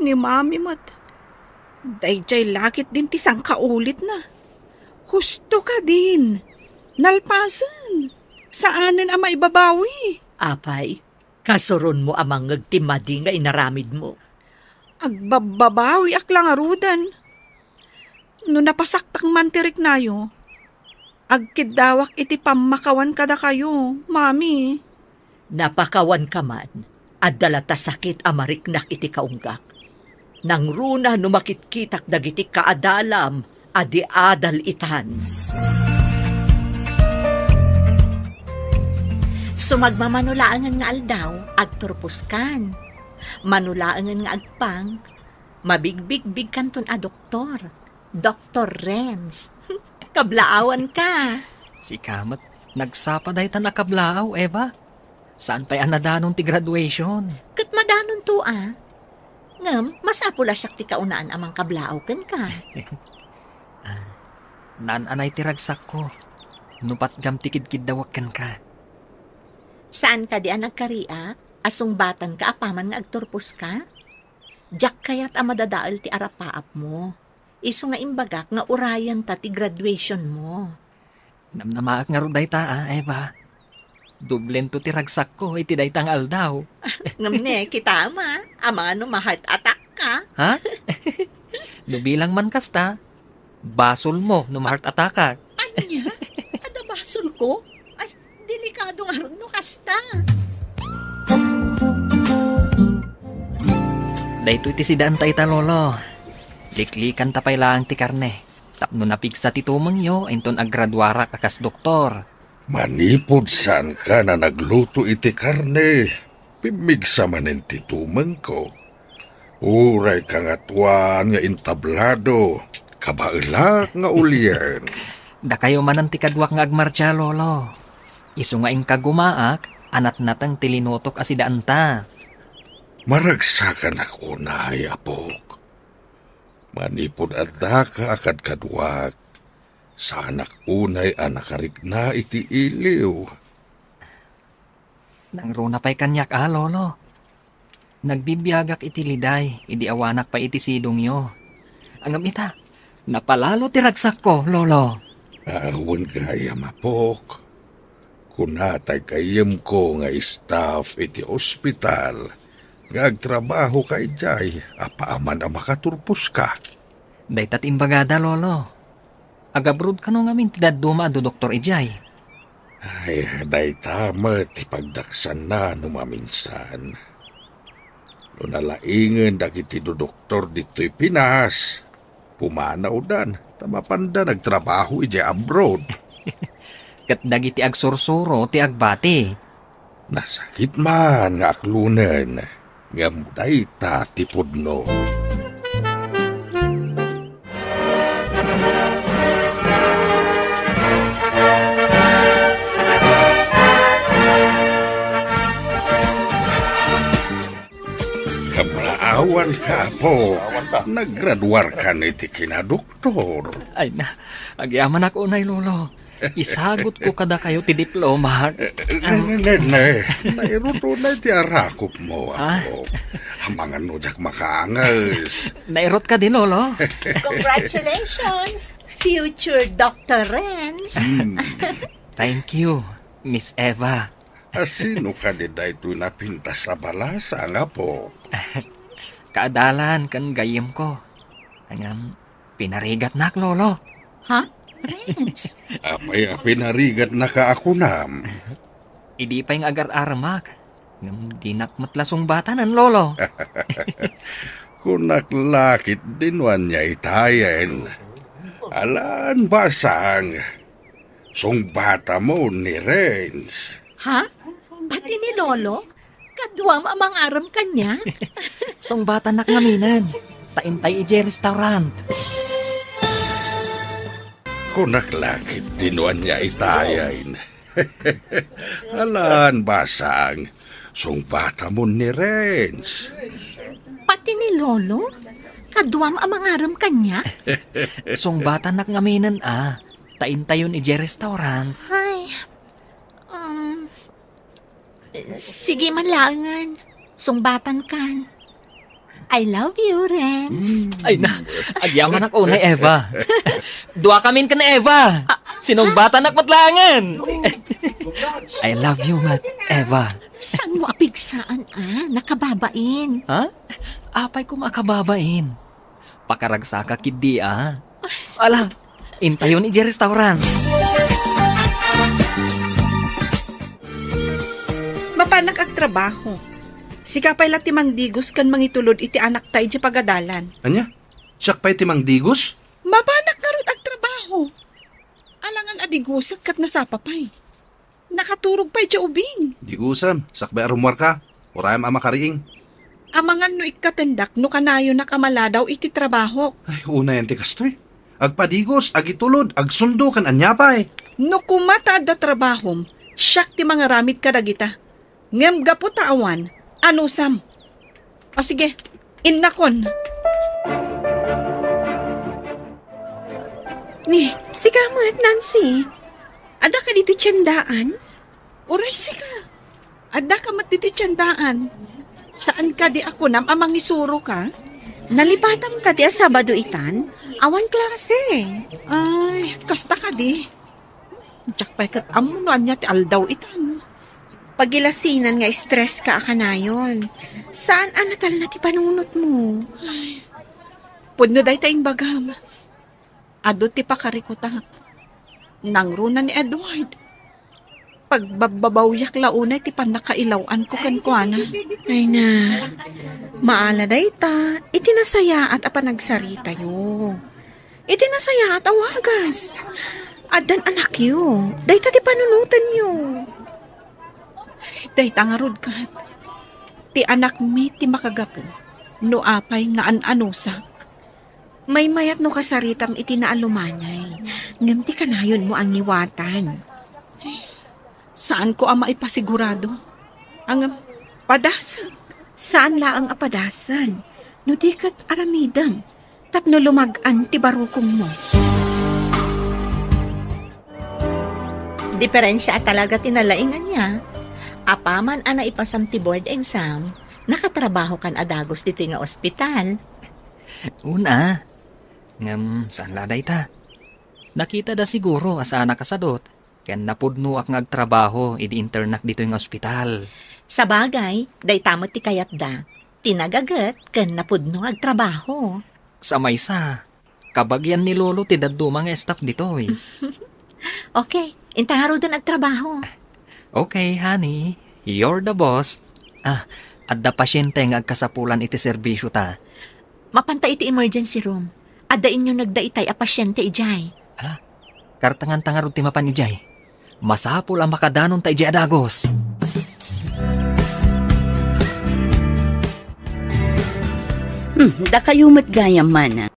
Ni mami mat. Dayjay lakit din ti sangkaulit na. Husto ka din. Nalpasan. Saanan ang maibabawi? Apay, kasuron mo amang ngagtimadi nga inaramid mo. Agbababawi aklang arudan. No napasaktang mantirik nayo, agkidawak iti pamakawan kada kayo, mami. Napakawan ka man, at dalata sakit amariknak iti kaunggak. Nang runa numakitkitak dagiti kaadalam, adi adal itan. Sumagmamanulaangan nga aldaw, agturpuskan. Manulaangan nga agpang, mabigbig-big kanton a doktor. Dr. Renz. Kablaawan ka. Si Kamat, nagsapaday ta nakablaaw, Eva. Saan pa'y anadanon ti graduation? Kat madanon to Ngam, masapula siya ti kaunaan amang kablaaw kan ka. Naan-anay tiragsak ko. Nupat gam tikid-kid dawakan ka. Saan ka di nagkaria? Asong batan ka apaman nga agturpos ka? Diyak kayat amadadaal ti arapaap mo. Iso nga imbagak nga urayan ta ti graduation mo. Namnamaak nga ruday ta, Eva. Dublen to tiragsak ko, iti daytang aldaw. Ngamne, kita ama. Ama ano, ma-heart attack ka. Ha? Nubilang man kasta, basol mo, heart attack ka. Anya? Ada basol ko? Ay, delikado nga ron no kasta. Dahito iti sidaan tayo lolo. Liklikan tapay lang ti karne. Tapno napigsa ti tumang yo, inton aggraduara kakas doktor. Manipod saan ka na nagluto iti karne. Pimigsa manin ti tumang ko. Uray ka nga tuwan nga intablado. Kabailak nga ulyan. Da kayo manan ti kadwak nga agmarcha lolo. Isu nga ingkagumaak, anat natang tilinotok asidaan ta. Maragsakan ako na ay apok. Manipod adda ka akad kadwak. Sa anak unay anakarik na iti iliw. Nangruna pa'y kanyak lolo. Nagbibiyagak iti liday, idi awanak pa iti sidong yo. Ang amita, napalalo ti ragsak ko, lolo. Awan kaya mapok. Kunatay kayem ko nga staff iti ospital. Ngagtrabaho kay jay, apaaman ang makaturpos ka. Daytat imbagada, lolo. Agabrod ka nung amin tidaduma do Dr. Ijay. Ay, day tama ti pagdaksan na numaminsan. No nalaingan dagiti do doktor dito'y Pinas. Pumanaw dan, tamapanda nagtrabaho ijay abroad. Kat dagiti agsursuro ti agbati. Nasakit man nga aklunan, nga muday ta tipudno. Kamlaawan ka po, naggraduar ka na iti kinadoktor. Ay na, agyaman ako unay, lolo. Isagot ko kada kayo ti diploma. Nairuto na iti arakop mo ako. Hamangan mo jak makaangas. Nairot ka din, lolo. Congratulations, future Dr. Renz. Thank you, Miss Eva. Sino ka di da ito napintas sa balasa nga po? Kaadalan kan gayem ko. Hanggang pinarigat nak, lolo. Ha? Renz? Apay pinarigat na ka ako nam. Idi pa yung agar-armak. Nang dinak matlasong batanan, lolo. Kunaklakit dinwan niya itayan. Alaan basang. Song bata mo ni Renz. Ha? Pati ni Lolo? Kadwam amang aram kanya? Song bata nak ngaminan. Taintay ije restaurant. Kunaklakit dinwan niya itayan. Alaan basang. Song bata mo ni Renz. Pati ni Lolo? Kadwam amang aram kanya? Song bata nak ngaminan taintayon ije restaurant. Ay, sige malangan. Sungbatan kan. I love you, Renz. Ay na, agyaman ako na Eva. Dua kamin ka na Eva. Sinong bata nak matlangan. I love you, Eva. Saan mo apigsaan, nakababain? Ha? Apay ko makababain. Pakaragsaka kidi, Ala, intayon ije restaurant. Mapanak ag trabaho. Sikapay lang timang digos kan mangitulod iti anak tayo di pagadalan. Anya? Siyak pa'y timang digos? Mapanak karot ag trabaho. Alangan adigusak kat nasapapay. Nakaturog pa'y di ubing. Digusam, sakbay arumwar ka. Urayam ama kariing. Amangan no ikatendak no kanayo nakamaladaw iti trabaho. Ay, una yan ti kastoy. Agpadigos, agitulod, agsundo kan anyapay. No kumata da trabahom, siyak ti mga ramid kadagita. Ngem gapo taawan, anusam. O sige, innakon. Ni, sigamat, Nancy. Ada ka dito tiyandaan? Uray sika. Adda ka mat dito tiyandaan. Saan ka di ako nam amang isuro ka? Nalipatam ka di Sabado itan? Awan klase. Ay, kasta ka di. Diyak pa'y kat amunuan niya ti aldaw itan. Pagilasinan nga stress ka akanayon. Saan anatal na ti panunot mo? Pudno day tayong bagam. Ado ti pakarikutak. Nangruna ni Edward. Pagbabawyak launay ti panakailawan ko kankwana. Ay na, maala day ta, itinasaya at apanagsarita yo. Itinasaya at awagas. Adan anak yo, day ta ti panunutan yo. Day tangarod kat. Ti anak mi ti makagapo. No apay nga an-anusak. May mayat no kasaritam itinaalumanay. Ngam ti kanayon mo ang iwatan. Saan ko ama ipasigurado? Ang padasan. Saan laang apadasan? No di kat aramidam. Tapno lumagan ti barukong mo. Diferensya talaga tinalaingan niya. Apaman ana ipasam ti board exam, nakatrabaho kan adagos dito nga ospital. Una, saan laday ta? Nakita da siguro asana kasadot, ken napudno ak ngagtrabaho idi internak dito nga ospital. Sa bagay, day tamot ti kayat da, tinagagat ken napudno agtrabaho. Sa maysa, kabagyan ni Lolo ti daddo mga staff dito eh. Okay, intangaro doon agtrabaho. Okay, honey. You're the boss. Adda pasyente nga agkasapulan iti serbisyo ta. Mapanta iti emergency room. Adda inyo nagdaitay a pasyente ijay. Kartangan-tangarod ti mapan ijay. Masapul ang makadanon ta ijay adagos. Da kayo matgayam mana.